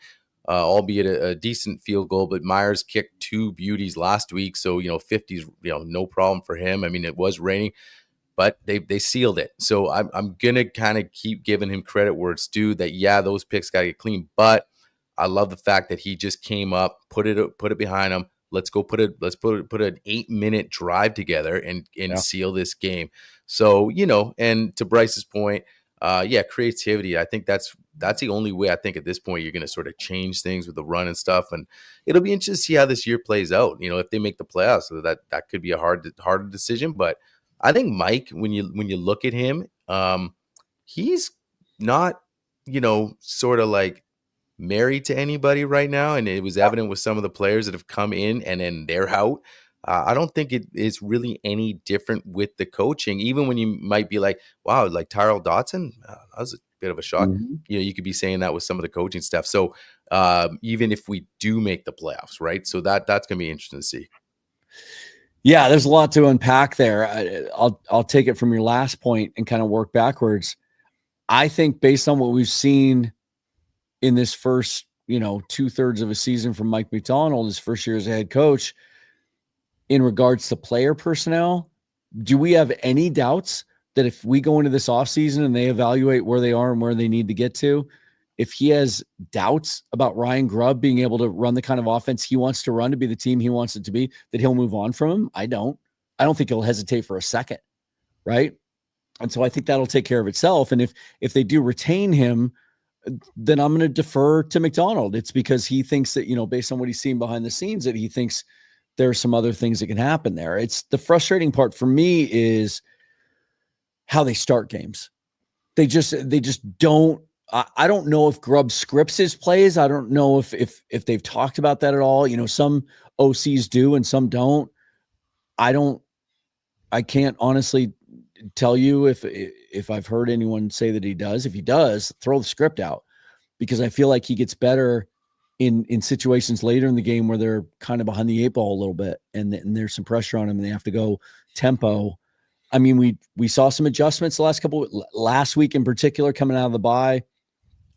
albeit a decent field goal. But Myers kicked 2 beauties last week, so 50's no problem for him. I mean, it was raining, but they sealed it. So I'm gonna kind of keep giving him credit where it's due. That those picks gotta get clean. But I love the fact that he just came up, put it behind him. Let's put an 8-minute drive together and seal this game. So and to Bryce's point. Creativity. I think that's the only way I think at this point you're going to sort of change things with the run and stuff. And it'll be interesting to see how this year plays out. If they make the playoffs, so that could be a harder decision. But I think Mike, when you look at him, he's not, sort of like married to anybody right now. And it was evident with some of the players that have come in and then they're out. I don't think it is really any different with the coaching, even when you might be like, wow, like Tyrell Dotson, that was a bit of a shock. Mm-hmm. You could be saying that with some of the coaching stuff. So even if we do make the playoffs, right? So that's going to be interesting to see. Yeah, there's a lot to unpack there. I'll take it from your last point and kind of work backwards. I think based on what we've seen in this first, 2/3 of a season from Mike McDonald, his first year as a head coach, in regards to player personnel, do we have any doubts that if we go into this offseason and they evaluate where they are and where they need to get to, if he has doubts about Ryan Grubb being able to run the kind of offense he wants to run, to be the team he wants it to be, that he'll move on from him? I don't think he'll hesitate for a second, right? And so I think that'll take care of itself. And if they do retain him, then I'm going to defer to McDonald. It's because he thinks that, based on what he's seen behind the scenes, that he thinks there are some other things that can happen there. It's the frustrating part for me is how they start games. They just don't. I don't know if Grubb scripts his plays. I don't know if they've talked about that at all. Some OCs do and some don't. I can't honestly tell you if I've heard anyone say that he does. If he does, throw the script out, because I feel like he gets better in situations later in the game where they're kind of behind the 8 ball a little bit and there's some pressure on them and they have to go tempo. I mean, we saw some adjustments last week in particular, coming out of the bye.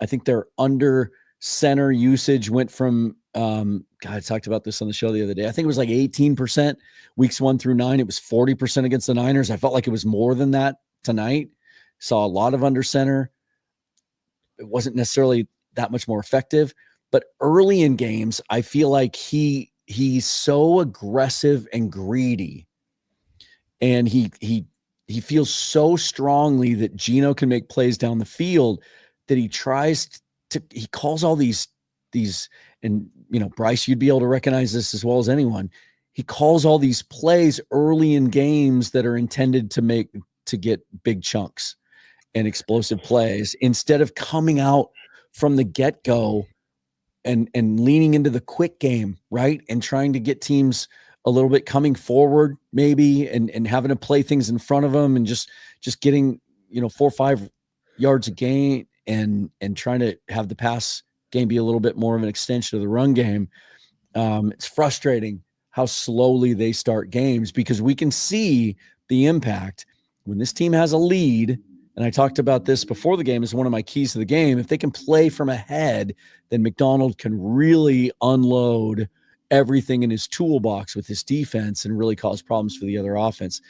I think their under center usage went from, I talked about this on the show the other day. I think it was like 18% weeks 1 through 9. It was 40% against the Niners. I felt like it was more than that tonight. Saw a lot of under center. It wasn't necessarily that much more effective. But early in games, I feel like he's so aggressive and greedy, and he feels so strongly that Geno can make plays down the field that he calls all these, and Bryce, you'd be able to recognize this as well as anyone. He calls all these plays early in games that are intended to get big chunks and explosive plays, instead of coming out from the get-go and leaning into the quick game, right? And trying to get teams a little bit coming forward maybe and having to play things in front of them and just getting, 4 or 5 yards a game and trying to have the pass game be a little bit more of an extension of the run game. It's frustrating how slowly they start games, because we can see the impact when this team has a lead. And I talked about this before the game as one of my keys to the game. If they can play from ahead, then McDonald can really unload everything in his toolbox with his defense and really cause problems for the other offense.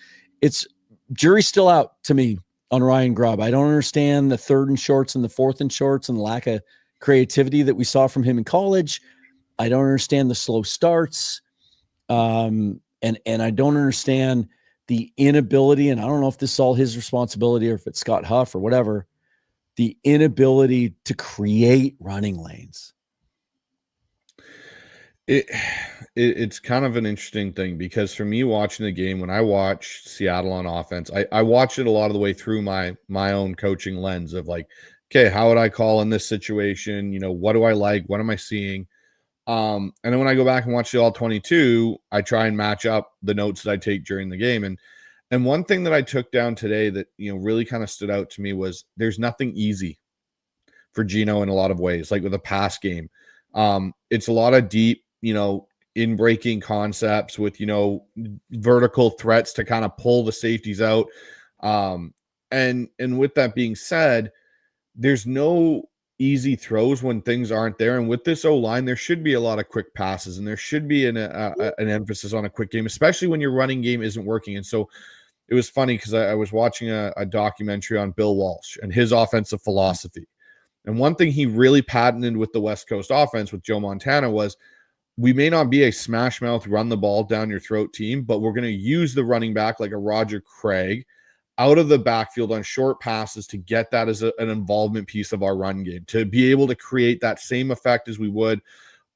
It's jury's still out to me on Ryan Grubb. I don't understand the 3rd and shorts and the 4th and shorts and the lack of creativity that we saw from him in college. I don't understand the slow starts. And I don't understand the inability, and I don't know if this is all his responsibility or if it's Scott Huff or whatever, the inability to create running lanes. It's kind of an interesting thing, because for me watching the game, when I watch Seattle on offense, I watched it a lot of the way through my own coaching lens of like, okay, how would I call in this situation? You know, what do I like? What am I seeing? And then when I go back and watch the all 22, I try and match up the notes that I take during the game. And one thing that I took down today that, you know, really kind of stood out to me was there's nothing easy for Geno in a lot of ways, like with a pass game. It's a lot of deep, you know, in breaking concepts with, you know, vertical threats to kind of pull the safeties out. And with that being said, there's no easy throws when things aren't there. And with this O-line, there should be a lot of quick passes, and there should be an emphasis on a quick game, especially when your running game isn't working. And so it was funny because I was watching a documentary on Bill Walsh and his offensive philosophy. And one thing he really patented with the West Coast offense with Joe Montana was, we may not be a smash mouth, run the ball down your throat team, but we're going to use the running back like a Roger Craig out of the backfield on short passes to get that as an involvement piece of our run game, to be able to create that same effect as we would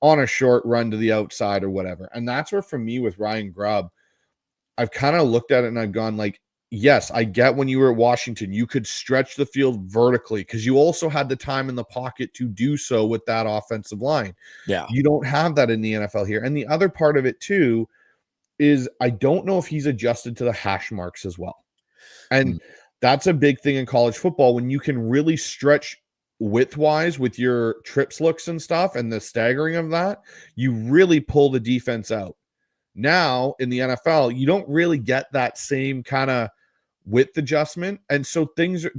on a short run to the outside or whatever. And that's where, for me, with Ryan Grubb, I've kind of looked at it and I've gone like, yes, I get when you were at Washington, you could stretch the field vertically because you also had the time in the pocket to do so with that offensive line. Yeah. You don't have that in the NFL here. And the other part of it too is I don't know if he's adjusted to the hash marks as well. And that's a big thing in college football, when you can really stretch width-wise with your trips looks and stuff and the staggering of that, you really pull the defense out. Now, in the NFL, you don't really get that same kind of width adjustment. And so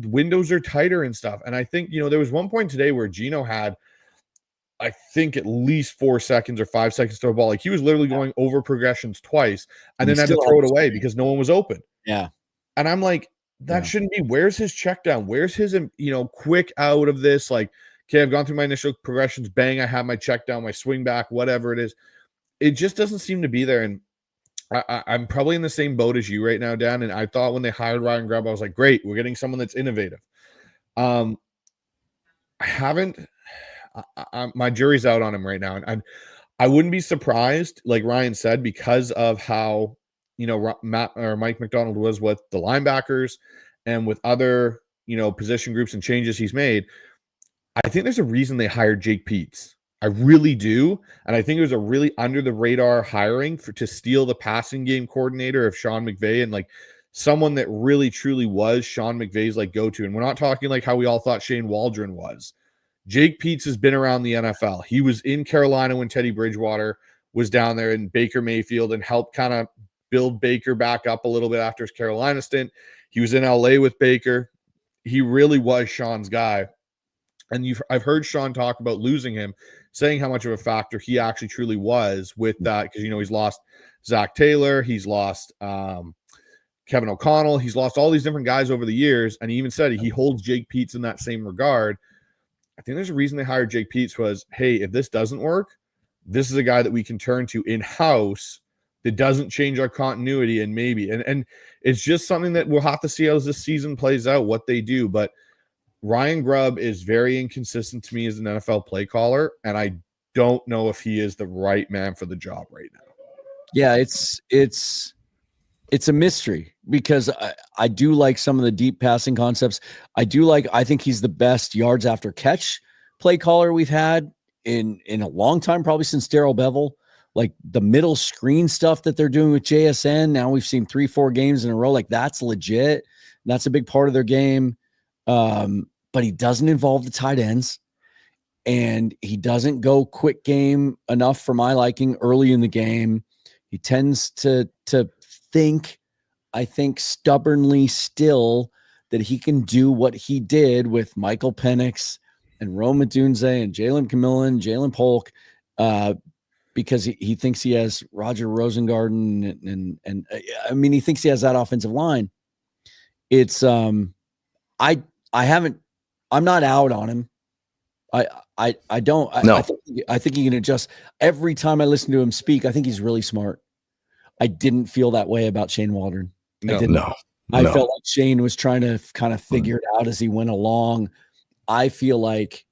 windows are tighter and stuff. And I think, you know, there was one point today where Geno had, I think, at least 4 seconds or 5 seconds to throw a ball. Like, he was literally going over progressions twice and then had to throw it away because no one was open. Yeah. And I'm like, that shouldn't be. Where's his check down? Where's his, you know, quick out of this? Like, okay, I've gone through my initial progressions. Bang, I have my check down, my swing back, whatever it is. It just doesn't seem to be there. And I'm probably in the same boat as you right now, Dan. And I thought when they hired Ryan Grubb, I was like, great, we're getting someone that's innovative. My jury's out on him right now. And I wouldn't be surprised, like Ryan said, because of how, you know, Mike McDonald was with the linebackers and with other, you know, position groups and changes he's made. I think there's a reason they hired Jake Peets. I really do. And I think it was a really under the radar hiring to steal the passing game coordinator of Sean McVay, and like someone that really truly was Sean McVay's like go-to. And we're not talking like how we all thought Shane Waldron was. Jake Peets has been around the NFL. He was in Carolina when Teddy Bridgewater was down there in Baker Mayfield and helped kind of build Baker back up a little bit after his Carolina stint. He was in LA with Baker. He really was Sean's guy. And I've heard Sean talk about losing him, saying how much of a factor he actually truly was with that. Because, you know, he's lost Zach Taylor. He's lost Kevin O'Connell. He's lost all these different guys over the years. And he even said he holds Jake Peets in that same regard. I think there's a reason they hired Jake Peets was, hey, if this doesn't work, this is a guy that we can turn to in-house that doesn't change our continuity, and maybe. And it's just something that we'll have to see as this season plays out, what they do. But Ryan Grubb is very inconsistent to me as an NFL play caller, and I don't know if he is the right man for the job right now. Yeah, it's a mystery, because I do like some of the deep passing concepts. I think he's the best yards after catch play caller we've had in a long time, probably since Darrell Bevel. Like the middle screen stuff that they're doing with JSN. Now we've seen 3-4 games in a row. Like, that's legit. That's a big part of their game. but he doesn't involve the tight ends, and he doesn't go quick game enough for my liking early in the game. He tends to think, I think stubbornly still, that he can do what he did with Michael Penix and Rome Odunze and Jalen Camillan, Jalen Polk, because he thinks he has Roger Rosengarten and I mean, he thinks he has that offensive line. It's I'm not out on him. I don't. No. I think he can adjust. Every time I listen to him speak, I think he's really smart. I didn't feel that way about Shane Waldron. I felt like Shane was trying to kind of figure it out as he went along. I feel like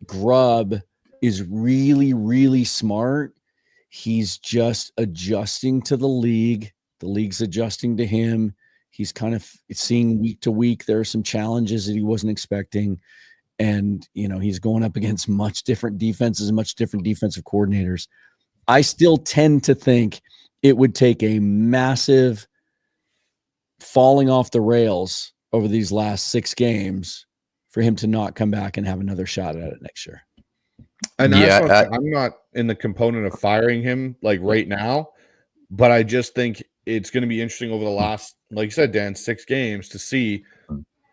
Grubb is really, really smart. He's just adjusting to the league. The league's adjusting to him. He's kind of seeing week to week there are some challenges that he wasn't expecting. And, he's going up against much different defenses and much different defensive coordinators. I still tend to think it would take a massive falling off the rails over these last 6 games for him to not come back and have another shot at it next year. And I'm not in the component of firing him like right now, but I just think it's going to be interesting over the last, like you said, Dan, 6 games to see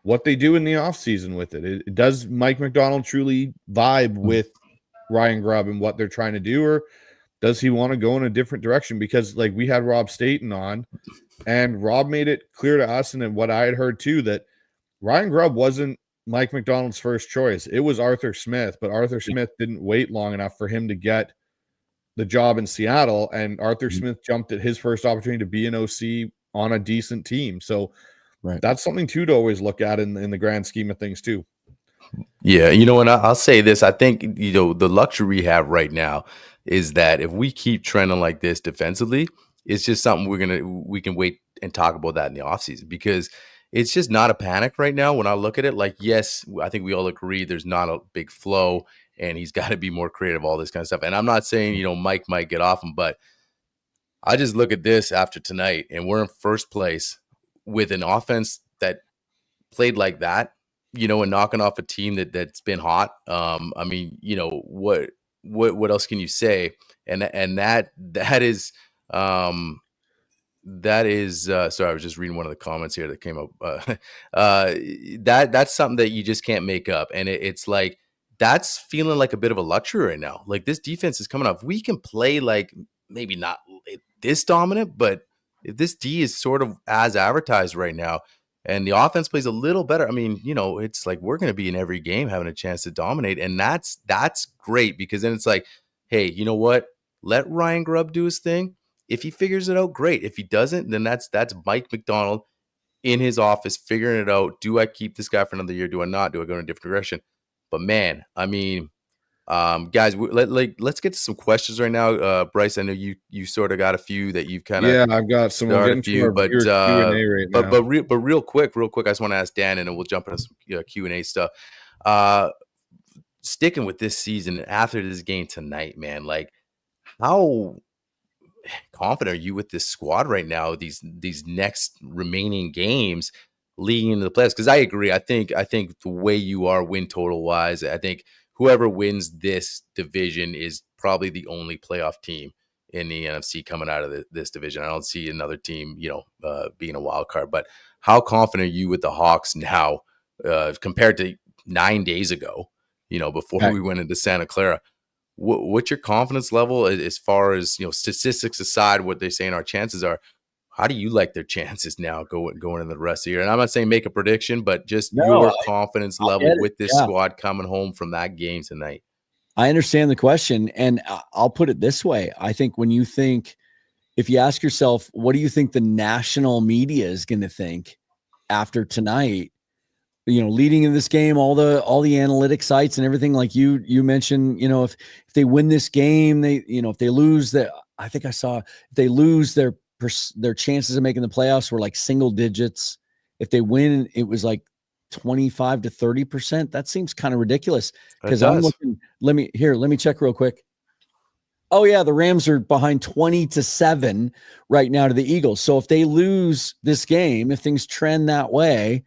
what they do in the offseason with it. Does Mike McDonald truly vibe with Ryan Grubb and what they're trying to do, or does he want to go in a different direction? Because like we had Rob Staten on, and Rob made it clear to us, and then what I had heard too, that Ryan Grubb wasn't Mike McDonald's first choice. It was Arthur Smith, but Arthur Smith didn't wait long enough for him to get the job in Seattle, and Arthur Smith jumped at his first opportunity to be an OC on a decent team. So that's something too to always look at in the grand scheme of things too. Yeah, and I'll say this. I think, the luxury we have right now is that if we keep trending like this defensively, it's just something we can wait and talk about that in the offseason, because it's just not a panic right now. When I look at it, like, yes, I think we all agree there's not a big flow and he's got to be more creative, all this kind of stuff. And I'm not saying, Mike might get off him, but I just look at this after tonight and we're in first place with an offense that played like that, and knocking off a team that's been hot. I mean, what else can you say? And that is sorry, I was just reading one of the comments here that came up. That's something that you just can't make up. And it's like, that's feeling like a bit of a luxury right now. Like, this defense is coming off. We can play like maybe not this dominant, but if this D is sort of as advertised right now and the offense plays a little better, I mean, it's like we're going to be in every game having a chance to dominate. And that's great, because then it's like, hey, you know what? Let Ryan Grubb do his thing. If he figures it out, great. If he doesn't, then that's Mike McDonald in his office figuring it out. Do I keep this guy for another year? Do I not? Do I go in a different direction? But man, I mean, guys, let's get to some questions right now. Bryce, I know you sort of got a few that you've kind of I've got some. We'll get few, but Q&A right now. But real quick, I just want to ask Dan, and then we'll jump into some Q&A stuff. Sticking with this season after this game tonight, man, like, how confident are you with this squad right now? These next remaining games leading into the playoffs? Because I agree. I think the way you are win total wise, I think whoever wins this division is probably the only playoff team in the NFC coming out of this division. I don't see another team, being a wild card. But how confident are you with the Hawks now compared to 9 days ago? Before we went into Santa Clara. What's your confidence level as far as, statistics aside, what they're saying our chances are? How do you like their chances now going into the rest of the year? And I'm not saying make a prediction, but just your confidence level with this squad coming home from that game tonight. I understand the question, and I'll put it this way. I think if you ask yourself, what do you think the national media is going to think after tonight? Leading in this game, all the analytic sites and everything, like you mentioned, if they win this game, if they lose I think I saw if they lose their chances of making the playoffs were like single digits. If they win, it was like 25 to 30%. That seems kind of ridiculous, because I'm looking. Let me check real quick. Oh yeah, the Rams are behind 20-7 right now to the Eagles. So if they lose this game, if things trend that way,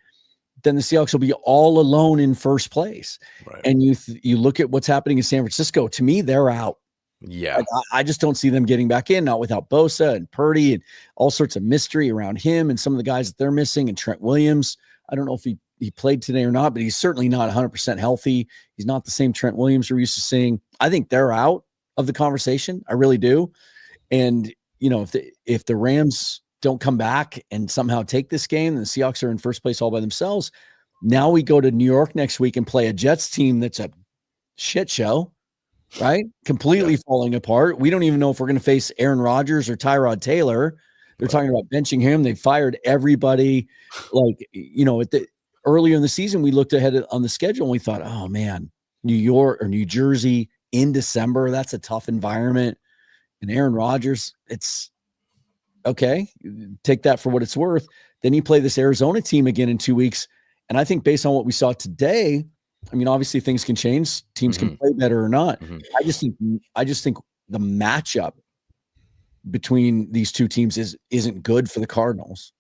then the Seahawks will be all alone in first place. Right. And you look at what's happening in San Francisco. To me, they're out. Yeah. Like, I just don't see them getting back in, not without Bosa and Purdy and all sorts of mystery around him and some of the guys that they're missing, and Trent Williams. I don't know if he played today or not, but he's certainly not 100% healthy. He's not the same Trent Williams we're used to seeing. I think they're out of the conversation. I really do. And, if the Rams don't come back and somehow take this game, and the Seahawks are in first place all by themselves, now we go to New York next week and play a Jets team that's a shit show. Right? Completely falling apart. We don't even know if we're going to face Aaron Rodgers or Tyrod Taylor. They're talking about benching him. They fired everybody. Earlier in the season, we looked ahead on the schedule and we thought, oh man, New York or New Jersey in December, that's a tough environment. And Aaron Rodgers, it's okay. Take that for what it's worth. Then you play this Arizona team again in 2 weeks. And I think based on what we saw today, I mean, obviously things can change. Teams can play better or not. I just think the matchup between these two teams isn't good for the Cardinals,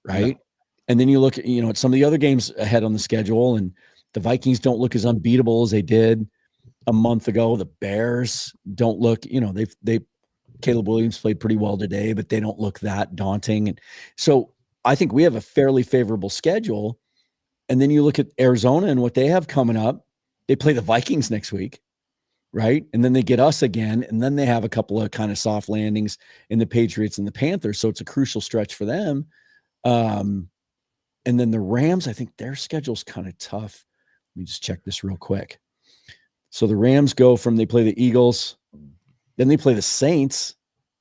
right? No. And then you look at some of the other games ahead on the schedule, and the Vikings don't look as unbeatable as they did a month ago. The Bears don't look, Caleb Williams played pretty well today, but they don't look that daunting. And so I think we have a fairly favorable schedule. And then you look at Arizona and what they have coming up. They play the Vikings next week, right? And then they get us again. And then they have a couple of kind of soft landings in the Patriots and the Panthers. So it's a crucial stretch for them. And then the Rams, I think their schedule's kind of tough. Let me just check this real quick. So the Rams go from, they play the Eagles, then they play the Saints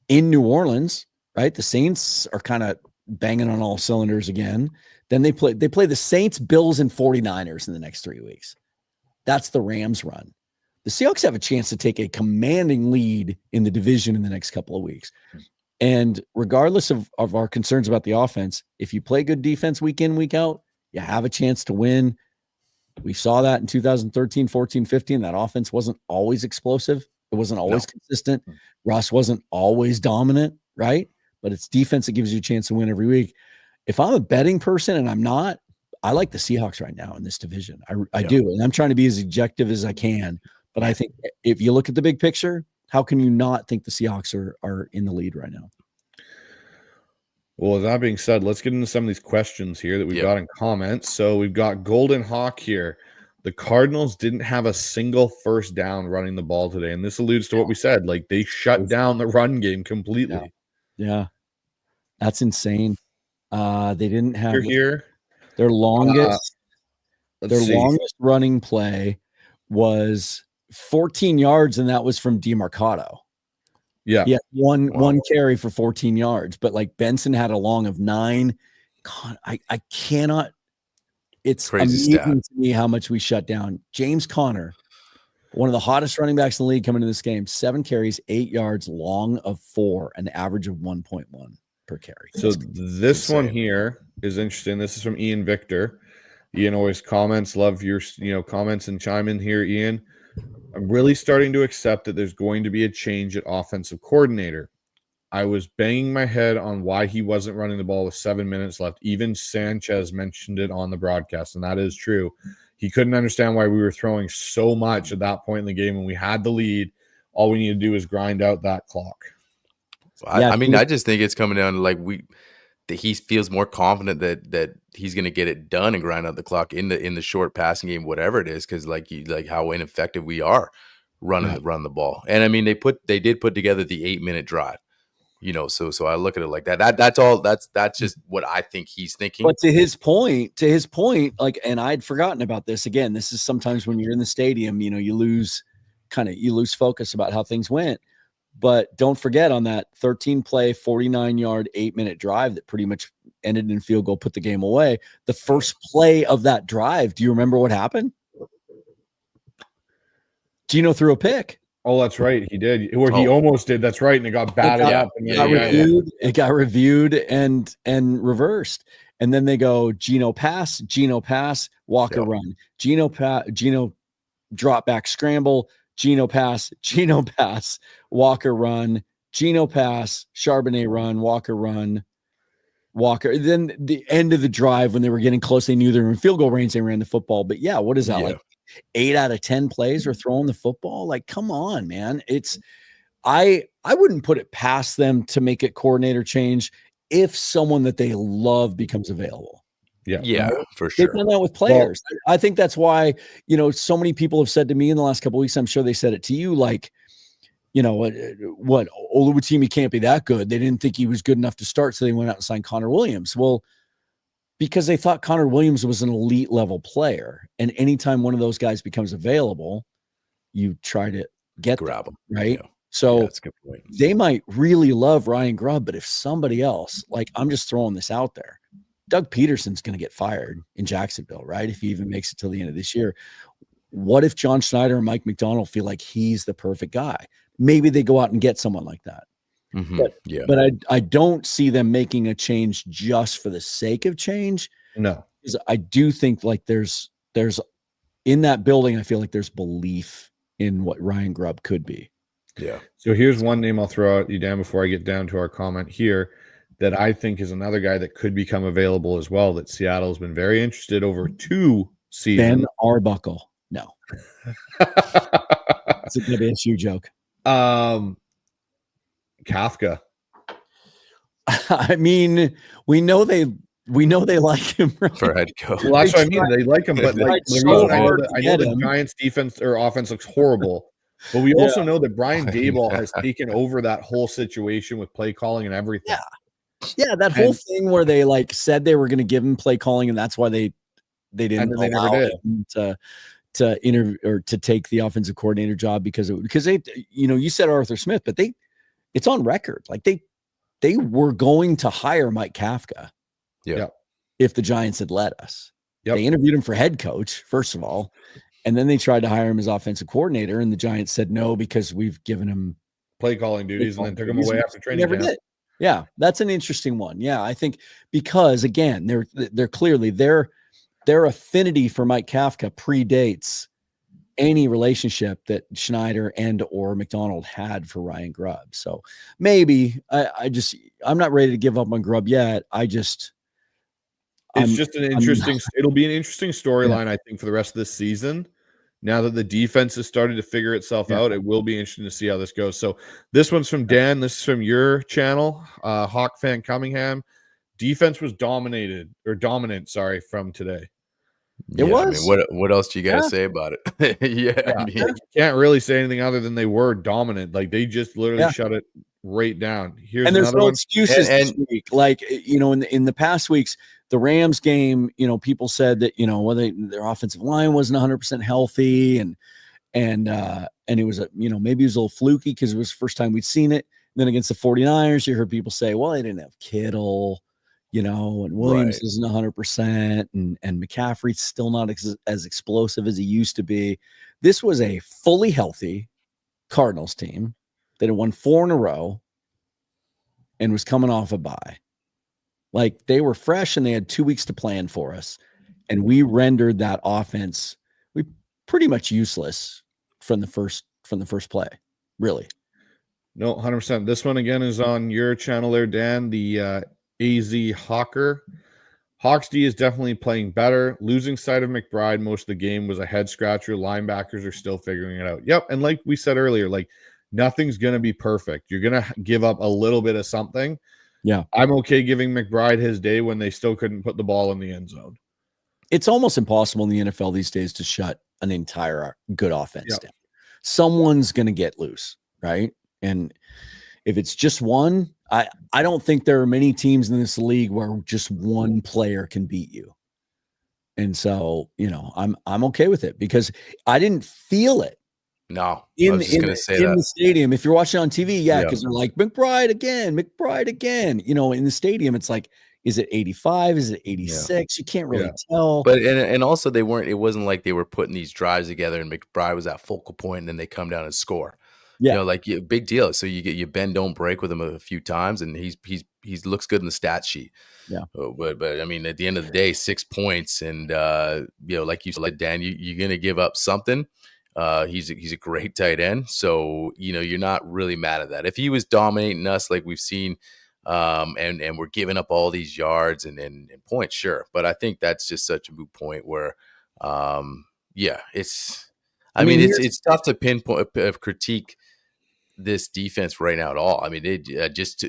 in New Orleans, right? The Saints are kind of banging on all cylinders again. Then they play the Saints, Bills, and 49ers in the next 3 weeks. That's the Rams run. The Seahawks have a chance to take a commanding lead in the division in the next couple of weeks. And regardless of our concerns about the offense, if you play good defense week in, week out, you have a chance to win. We saw that in 2013, 14, 15. That offense wasn't always explosive. It wasn't always consistent. Russ wasn't always dominant, right? But it's defense that gives you a chance to win every week. If I'm a betting person, and I'm not, I like the Seahawks right now in this division. I do. And I'm trying to be as objective as I can. But I think if you look at the big picture, how can you not think the Seahawks are in the lead right now? Well, with that being said, let's get into some of these questions here that we've got in comments. So we've got Golden Hawk here. The Cardinals didn't have a single first down running the ball today. And this alludes to what we said. Like, they shut down the run game completely. Yeah. That's insane. They didn't have their longest running play was 14 yards, and that was from DeMarcado. Yeah, one carry for 14 yards, but like Benson had a long of 9. God, I cannot. It's crazy amazing to me how much we shut down. James Conner, one of the hottest running backs in the league coming into this game, 7 carries, 8 yards, long of 4, an average of 1.1 per carry. So this one here is interesting. This is from Ian Victor. Ian always comments. Love your comments and chime in here, Ian. I'm really starting to accept that there's going to be a change at offensive coordinator. I was banging my head on why he wasn't running the ball with 7 minutes left. Even Sanchez mentioned it on the broadcast, and that is true. He couldn't understand why we were throwing so much at that point in the game when we had the lead. All we need to do is grind out that clock. I mean, I just think it's coming down to like that he feels more confident that he's going to get it done and grind out the clock in the short passing game, whatever it is, because like how ineffective we are running the ball. And I mean, they did put together the 8-minute drive, so I look at it like that. That's just what I think he's thinking. But to his point, like, and I'd forgotten about this again. This is sometimes when you're in the stadium, you lose focus about how things went. But don't forget, on that 13-play, 49-yard, 8-minute drive that pretty much ended in field goal, put the game away, the first play of that drive, do you remember what happened? Geno threw a pick. Oh, that's right. He did. Or he almost did. That's right. And it got batted up. And it got reviewed and reversed. And then they go Geno pass, Walker run. Geno drop back scramble, Geno pass, Walker run, Geno pass, Charbonnet run, Walker run. Walker. Then the end of the drive when they were getting close, they knew they were in field goal range. They ran the football. But yeah, what is that like? 8 out of 10 plays are throwing the football. Like, come on, man. It's I wouldn't put it past them to make a coordinator change if someone that they love becomes available. Yeah, for sure. They've done that with players. Well, I think that's why, so many people have said to me in the last couple of weeks, I'm sure they said it to you, like, what Oluwatimi can't be that good. They didn't think he was good enough to start, so they went out and signed Connor Williams. Well, because they thought Connor Williams was an elite level player, and anytime one of those guys becomes available, you try to grab them, right? Yeah. So that's a good point. They might really love Ryan Grubb, but if somebody else, like, I'm just throwing this out there, Doug Peterson's going to get fired in Jacksonville, right? If he even makes it till the end of this year. What if John Schneider and Mike McDonald feel like he's the perfect guy? Maybe they go out and get someone like that. Mm-hmm. But I don't see them making a change just for the sake of change. No, because I do think like there's in that building, I feel like there's belief in what Ryan Grubb could be. Yeah. So here's one name I'll throw at you, Dan, before I get down to our comment here, that I think is another guy that could become available as well, that Seattle has been very interested over 2 seasons. Ben Arbuckle. No. It's a WSU joke. Kafka. I mean, we know they like him, right? For head coach. Well, that's what I mean. They like him, but like I know the Giants defense or offense looks horrible. But we also know that Brian Daboll has taken over that whole situation with play calling and everything. Yeah, that whole thing where they like said they were going to give him play calling, and that's why they didn't allow him to interview or to take the offensive coordinator job because they you said Arthur Smith, but it's on record like they were going to hire Mike Kafka. Yeah. If the Giants had let us. They interviewed him for head coach, first of all, and then they tried to hire him as offensive coordinator, and the Giants said no because we've given him play calling duties and then took him away after training. Never did. Yeah, that's an interesting one. Yeah, I think because again, they're clearly their affinity for Mike Kafka predates any relationship that Schneider and or McDonald had for Ryan Grubb. So maybe I'm not ready to give up on Grubb yet. It'll be an interesting storyline, I think, for the rest of this season. Now that the defense has started to figure itself out, it will be interesting to see how this goes. So this one's from Dan. This is from your channel, Hawk Fan Cunningham. Defense was dominant from today. It was. I mean, what else do you got to say about it? I mean, you can't really say anything other than they were dominant. Like they just literally shut it right down. Here's and there's another no one. excuses this week. Like in the past weeks, the Rams game, people said that their offensive line wasn't 100% healthy, and it was maybe it was a little fluky because it was the first time we'd seen it. And then against the 49ers, you heard people say, well, they didn't have Kittle. And Williams isn't 100%, and McCaffrey's still not as explosive as he used to be. This was a fully healthy Cardinals team that had won 4 in a row and was coming off a bye. Like they were fresh and they had 2 weeks to plan for us, and we rendered that offense pretty much useless from the first play. Really, no, 100%. This one again is on your channel there, Dan. The AZ Hawker. Hawks D is definitely playing better. Losing sight of McBride most of the game was a head scratcher. Linebackers are still figuring it out. Yep. And like we said earlier, like nothing's going to be perfect. You're going to give up a little bit of something. Yeah. I'm okay giving McBride his day when they still couldn't put the ball in the end zone. It's almost impossible in the NFL these days to shut an entire good offense down. Someone's going to get loose, right? And if it's just one, I don't think there are many teams in this league where just one player can beat you. And so, I'm okay with it because I didn't feel it. No, in the stadium. If you're watching on TV, because they're like McBride again. In the stadium, it's like, is it 85? Is it 86? You can't really tell. But and also it wasn't like they were putting these drives together and McBride was at focal point and then they come down and score. Yeah, big deal. So you get your bend don't break with him a few times, and he looks good in the stat sheet. Yeah, but I mean, at the end of the day, 6 points, and like you said, Dan, you're gonna give up something. He's a great tight end, so you're not really mad at that. If he was dominating us like we've seen and we're giving up all these yards and points, sure. But I think that's just such a moot point where, it's. I mean, it's tough to pinpoint critique this defense right now at all. I mean, just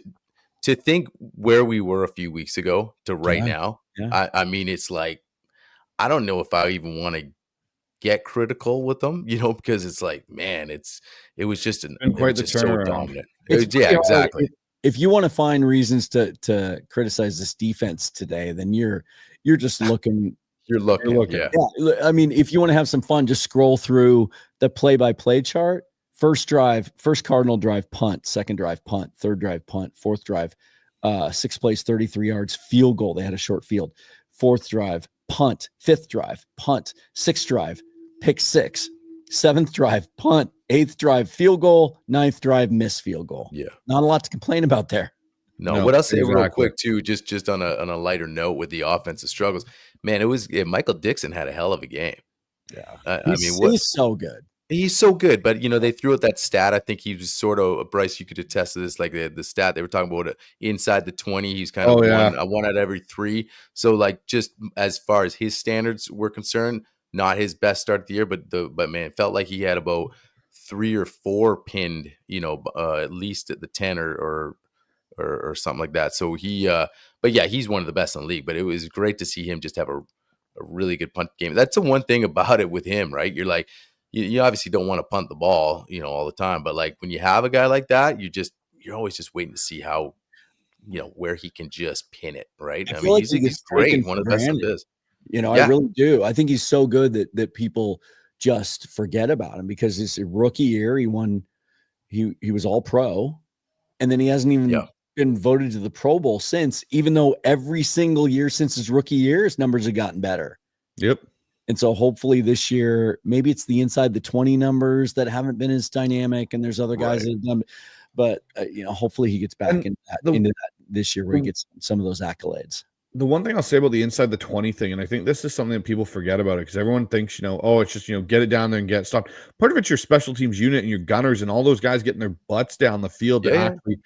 to think where we were a few weeks ago to right now. Yeah. I mean, it's like I don't know if I even want to get critical with them, because it's like, man, it was just quite the turnaround. So dominant. Exactly. If you want to find reasons to criticize this defense today, then you're just looking. You're looking. Yeah. I mean, if you want to have some fun, just scroll through the play-by-play chart. First drive, first Cardinal drive, punt. Second drive, punt. Third drive, punt. Fourth drive, 6 plays, 33 yards, field goal. They had a short field. Fourth drive, punt. Fifth drive, punt. Sixth drive, pick six. Seventh drive, punt. Eighth drive, field goal. Ninth drive, missed field goal. Yeah. Not a lot to complain about there. No, what I'll say real quick too, just on a lighter note with the offensive struggles, man, Michael Dixon had a hell of a game. Yeah, he's so good. He's so good, but they threw out that stat. I think he was sort of Bryce. You could attest to this, like the stat they were talking about inside the 20. He's kind of one out of every 3. So like just as far as his standards were concerned, not his best start of the year, but man, it felt like he had about 3 or 4 pinned, at least at the 10 or something like that. So he's one of the best in the league. But it was great to see him just have a really good punt game. That's the one thing about it with him, right? You're like, you obviously don't want to punt the ball, all the time. But like when you have a guy like that, you're always just waiting to see how, where he can just pin it, right? I mean, like he's great, one of the best of this. I really do. I think he's so good that people just forget about him because it's a rookie year. He won. He was all pro, and then he hasn't even been voted to the Pro Bowl since. Even though every single year since his rookie year, his numbers have gotten better. Yep. And so hopefully this year, maybe it's the inside the 20 numbers that haven't been as dynamic, and there's other guys that have done. But hopefully he gets back into that this year where he gets some of those accolades. The one thing I'll say about the inside the 20 thing, and I think this is something that people forget about it because everyone thinks, it's just, get it down there and get stopped. Part of it's your special teams unit and your gunners and all those guys getting their butts down the field to actually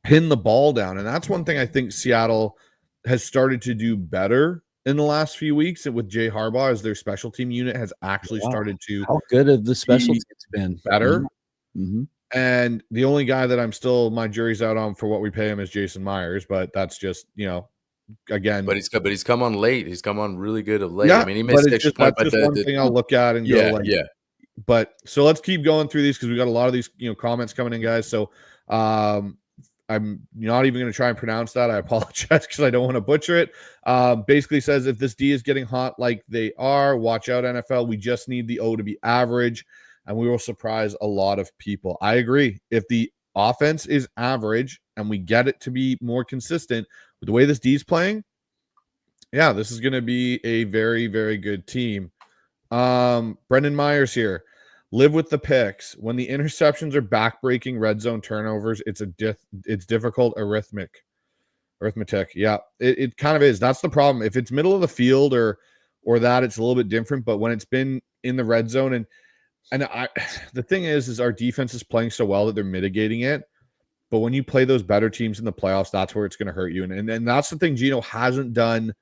pin the ball down. And that's one thing I think Seattle has started to do better in the last few weeks, and with Jay Harbaugh as their special team unit has actually started to. How good have the special teams been? Better. Mm-hmm. And the only guy that my jury's out on for what we pay him is Jason Myers, but that's just, again. But he's come on late. He's come on really good of late. Yeah, I mean, he missed extra point, but that's one thing I'll look at and go like, But so let's keep going through these because we got a lot of these, comments coming in, guys. So I'm not even going to try and pronounce that. I apologize because I don't want to butcher it. Basically says if this D is getting hot like they are, watch out, NFL. We just need the O to be average, and we will surprise a lot of people. I agree. If the offense is average and we get it to be more consistent with the way this D is playing, this is going to be a very, very good team. Brendan Myers here. Live with the picks. When the interceptions are back-breaking red zone turnovers, it's difficult arithmetic. Yeah, it kind of is. That's the problem. If it's middle of the field or that, it's a little bit different. But when it's been in the red zone, and the thing is our defense is playing so well that they're mitigating it. But when you play those better teams in the playoffs, that's where it's going to hurt you. And that's the thing Geno hasn't done.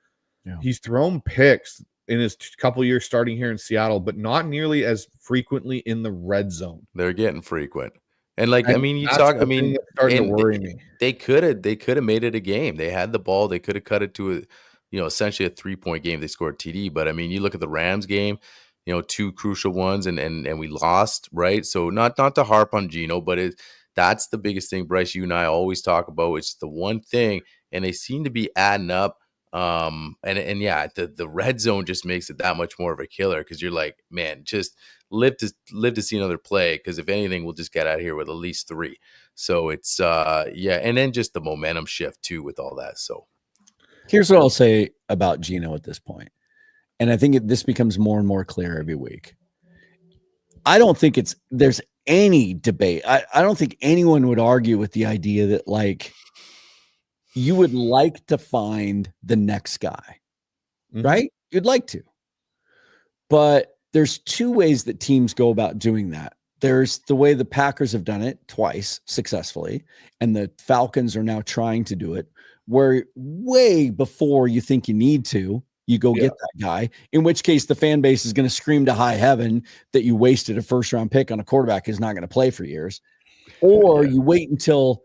Yeah. He's thrown picks in his couple years starting here in Seattle, but not nearly as frequently in the red zone. They're getting frequent. And starting to worry me. They could have made it a game. They had the ball. They could have cut it to essentially a 3-point game. They scored TD. But I mean, you look at the Rams game, 2 crucial ones and we lost, right? So not to harp on Geno, but that's the biggest thing, Bryce, you and I always talk about. It's the one thing, and they seem to be adding up. The red zone just makes it that much more of a killer because you're like, man, just live to see another play because if anything, we'll just get out of here with at least 3. So it's and then just the momentum shift too with all that. So here's what I'll say about Geno at this point, and I think this becomes more and more clear every week. I don't think there's any debate. I don't think anyone would argue with the idea that like you would like to find the next guy, right? You'd like to. But there's 2 ways that teams go about doing that. there's the way the Packers have done it twice successfully, and the Falcons are now trying to do it, where way before you think you need to, you go get that guy, in which case the fan base is going to scream to high heaven that you wasted a first-round pick on a quarterback who's not going to play for years. Or you wait until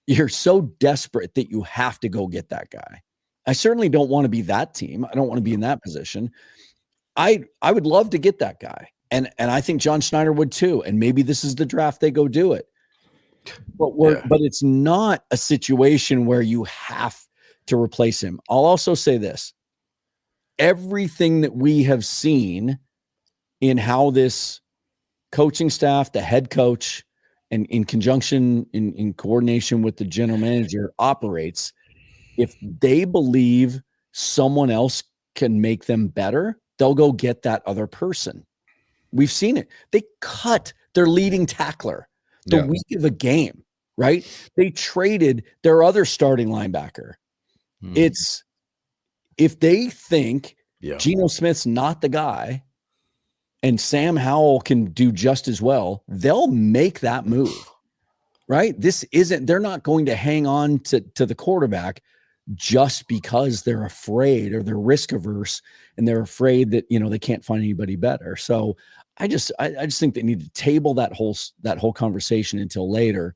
you're so desperate that you have to go get that guy. I certainly don't want to be that team. I don't want to be in that position. I would love to get that guy. And I think John Schneider would too. And maybe this is the draft they go do it. But it's not a situation where you have to replace him. I'll also say this. Everything that we have seen in how this coaching staff, the head coach, and in conjunction, in coordination with the general manager operates, if they believe someone else can make them better, they'll go get that other person. We've seen it. They cut their leading tackler the week of the game, right? They traded their other starting linebacker. It's if they think Geno Smith's not the guy and Sam Howell can do just as well, they'll make that move, right? They're not going to hang on to the quarterback just because they're afraid or they're risk averse and they're afraid that, they can't find anybody better. So I just think they need to table that whole conversation until later.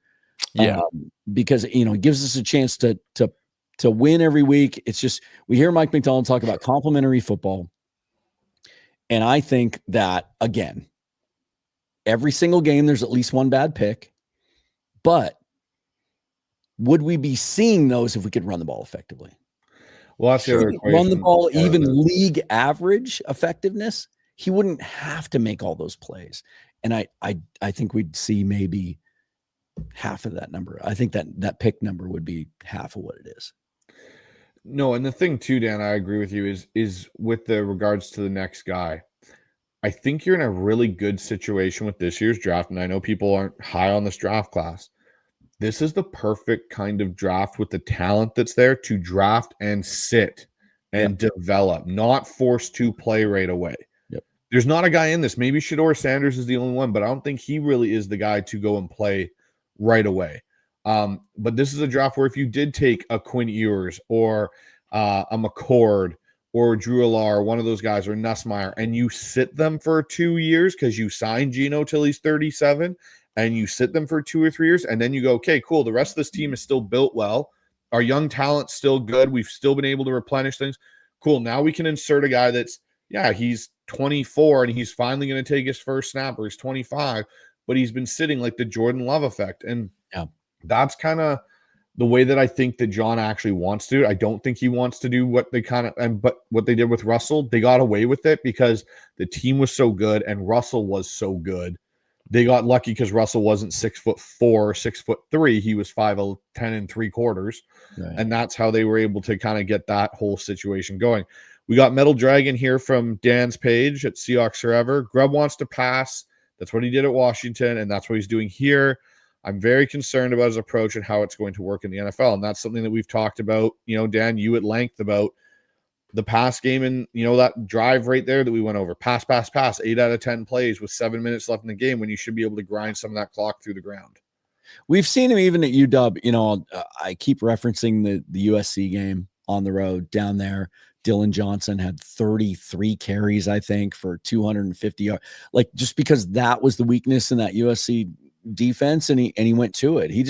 Because, it gives us a chance to win every week. It's just, we hear Mike McDonald talk about complimentary football. And I think that, again, every single game, there's at least one bad pick, but would we be seeing those if we could run the ball effectively? Well, that's the other question. Run the ball, even league average effectiveness, he wouldn't have to make all those plays. And I think we'd see maybe half of that number. I think that pick number would be half of what it is. No, and the thing too, Dan, I agree with you, is with the regards to the next guy. I think you're in a really good situation with this year's draft, and I know people aren't high on this draft class. This is the perfect kind of draft with the talent that's there to draft and sit and develop, not forced to play right away. There's not a guy in this. Maybe Shedeur Sanders is the only one, but I don't think he really is the guy to go and play right away. But this is a draft where if you did take a Quinn Ewers or a McCord or Drew Allar, one of those guys, or Nussmeier, and you sit them for 2 years because you signed Geno till he's 37, and you sit them for 2 or 3 years, and then you go, okay, cool, the rest of this team is still built well. Our young talent's still good. We've still been able to replenish things. Cool, now we can insert a guy that's, he's 24, and he's finally going to take his first snap, or he's 25, but he's been sitting like the Jordan Love effect. And that's kind of the way that I think that John actually wants to do it. I don't think he wants to do what they but what they did with Russell. They got away with it because the team was so good and Russell was so good. They got lucky because Russell wasn't 6'4", 6'3". He was 5'10" and 3/4. Right. And that's how they were able to kind of get that whole situation going. We got Metal Dragon here from Dan's page at Seahawks Forever. Grubb wants to pass. That's what he did at Washington, and that's what he's doing here. I'm very concerned about his approach and how it's going to work in the NFL. And that's something that we've talked about, Dan, you at length about the pass game and, that drive right there that we went over. Pass, 8 out of 10 plays with 7 minutes left in the game when you should be able to grind some of that clock through the ground. We've seen him even at UW. I keep referencing the USC game on the road down there. Dylan Johnson had 33 carries, I think, for 250 yards. Like, just because that was the weakness in that USC defense, and he went to it. He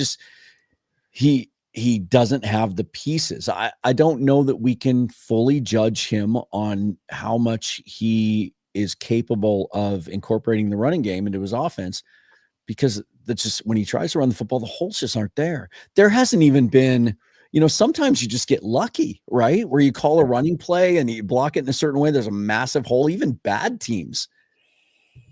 doesn't have the pieces. I don't know that we can fully judge him on how much he is capable of incorporating the running game into his offense, because that's just, when he tries to run the football, the holes just aren't there. There hasn't even been, sometimes you just get lucky, right? Where you call a running play and you block it in a certain way, there's a massive hole. Even bad teams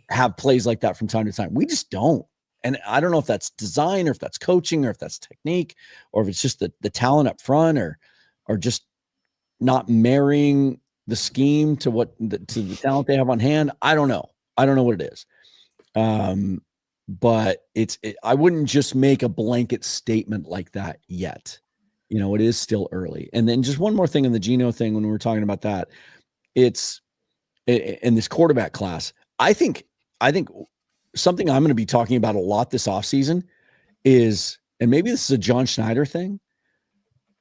have plays like that from time to time. We just don't. And I don't know if that's design or if that's coaching or if that's technique or if it's just the talent up front or just not marrying the scheme to to the talent they have on hand. I don't know. I don't know what it is. But I wouldn't just make a blanket statement like that yet. It is still early. And then just one more thing on the Geno thing, when we were talking about that, it's in this quarterback class. I think something I'm going to be talking about a lot this offseason is, and maybe this is a John Schneider thing,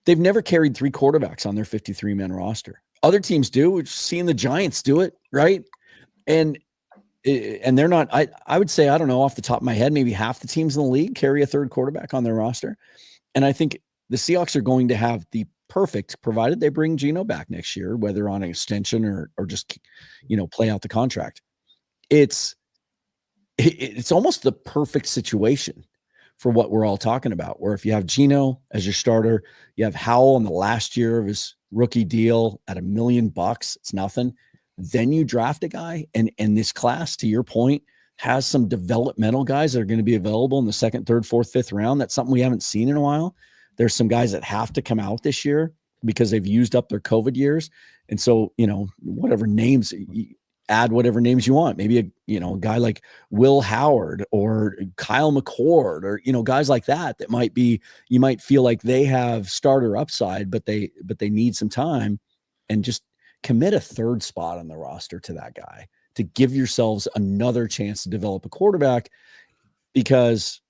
they've never carried 3 quarterbacks on their 53-man roster. Other teams do. We're seeing the Giants do it, right? And they're not, I would say, I don't know, off the top of my head, maybe half the teams in the league carry a 3rd quarterback on their roster. And I think the Seahawks are going to have the perfect, provided they bring Geno back next year, whether on an extension or just, play out the contract. It's almost the perfect situation for what we're all talking about, where if you have Geno as your starter, you have Howell in the last year of his rookie deal at $1 million, it's nothing. Then you draft a guy, and this class, to your point, has some developmental guys that are going to be available in the 2nd, 3rd, 4th, 5th round. That's something we haven't seen in a while. There's some guys that have to come out this year because they've used up their COVID years. And so, whatever names, add whatever names you want. Maybe a guy like Will Howard or Kyle McCord or, guys like that might be, you might feel like they have starter upside, but they need some time, and just commit a 3rd spot on the roster to that guy to give yourselves another chance to develop a quarterback, because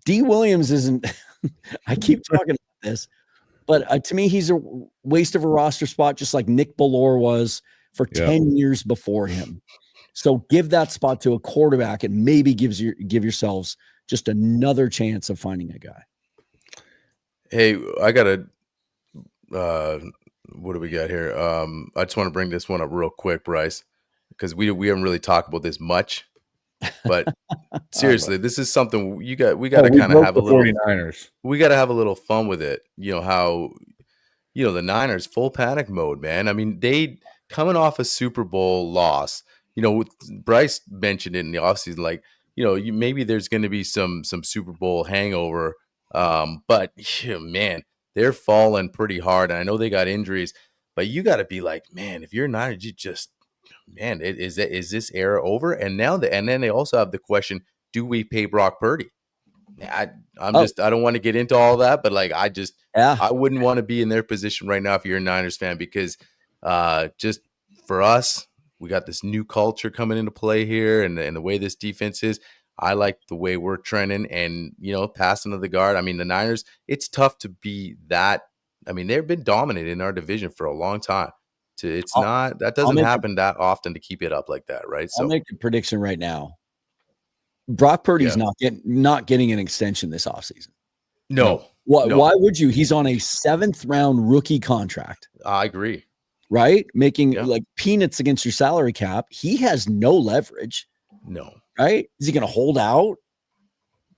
D Williams isn't, I keep talking about this, but to me, he's a waste of a roster spot, just like Nick Bellore was for 10 years before him. So give that spot to a quarterback and maybe give yourselves just another chance of finding a guy. Hey, I got what do we got here? I just want to bring this one up real quick, Bryce, because we haven't really talked about this much, but seriously, this is something we got to kind of have a little 49ers. We got to have a little fun with it. How, the Niners full panic mode, man. I mean, they coming off a Super Bowl loss, Bryce mentioned it in the offseason, like, maybe there's going to be some Super Bowl hangover. But man, they're falling pretty hard. And I know they got injuries, but you got to be like, man, if you're Niners, you just, man, is this era over? And then they also have the question, do we pay Brock Purdy? I don't want to get into all that, but like, I wouldn't want to be in their position right now if you're a Niners fan, because just for us, we got this new culture coming into play here, and the way this defense is, I like the way we're trending, and passing to the guard. I mean, the Niners, it's tough to be that. I mean, they've been dominating in our division for a long time. That doesn't happen that often to keep it up like that, right? So I'll make a prediction right now. Brock Purdy's not getting an extension this offseason. No. Why would you? He's on a 7th round rookie contract. I agree. Right? Making like peanuts against your salary cap. He has no leverage. No. Right? Is he going to hold out?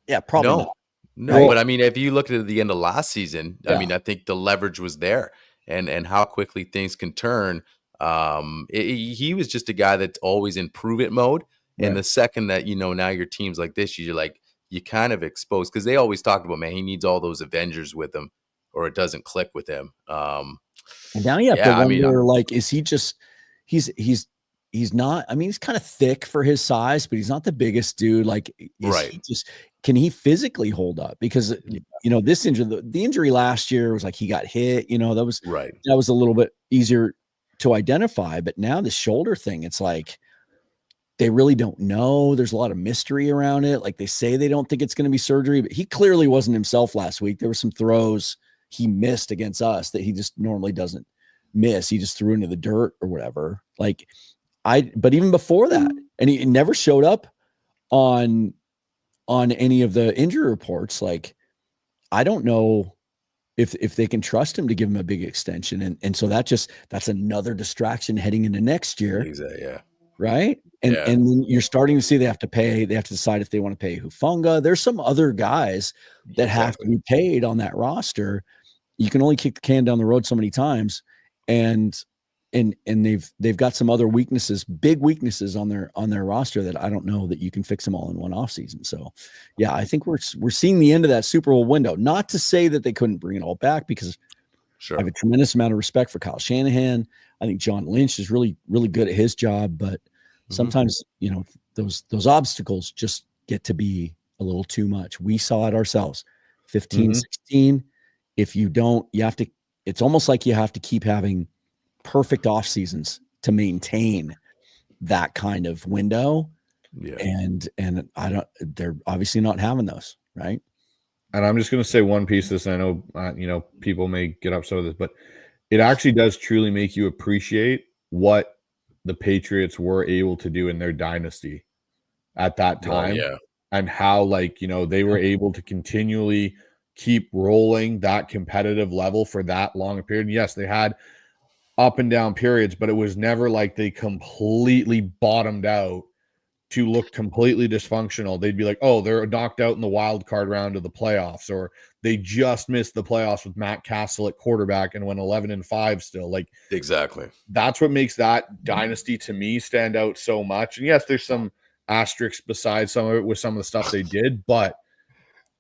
Yeah, probably not. No, right? But I mean, if you look at the end of last season, I mean, I think the leverage was there, and how quickly things can turn. He was just a guy that's always in prove it mode. Right. And the second that, now your team's like this, you kind of exposed, because they always talked about, man, he needs all those Avengers with him or it doesn't click with him. And now you have to wonder, like, is he just, he's not, I mean, he's kind of thick for his size, but he's not the biggest dude. Like, can he physically hold up? Because, this injury, the injury last year was like, he got hit, that was a little bit easier to identify, but now this shoulder thing, it's like, they really don't know. There's a lot of mystery around it. Like, they say they don't think it's going to be surgery, but he clearly wasn't himself last week. There were some throws he missed against us that he just normally doesn't miss. He just threw into the dirt or whatever. Like, but even before that, and he never showed up on any of the injury reports. Like, I don't know if they can trust him to give him a big extension. And so that's another distraction heading into next year. Exactly. Yeah. Right. And then you're starting to see they have to decide if they want to pay Hufanga. There's some other guys that have to be paid on that roster. You can only kick the can down the road so many times. And they've got some other weaknesses, big weaknesses on their roster that I don't know that you can fix them all in one offseason. So yeah, I think we're seeing the end of that Super Bowl window. Not to say that they couldn't bring it all back, because I have a tremendous amount of respect for Kyle Shanahan. I think John Lynch is really, really good at his job, but sometimes, those obstacles just get to be a little too much. We saw it ourselves, 15, 16. If you don't, it's almost like you have to keep having perfect off seasons to maintain that kind of window. Yeah. And they're obviously not having those, right? And I'm just going to say one piece of this. I know, people may get upset with this, but it actually does truly make you appreciate what the Patriots were able to do in their dynasty at that time, and how, they were able to continually keep rolling that competitive level for that long a period. Yes, they had up and down periods, but it was never like they completely bottomed out to look completely dysfunctional. They'd be like, oh, they're knocked out in the wild card round of the playoffs, or they just missed the playoffs with Matt Castle at quarterback and went 11-5 still. Exactly. That's what makes that dynasty to me stand out so much. And yes, there's some asterisks besides some of it with some of the stuff they did, but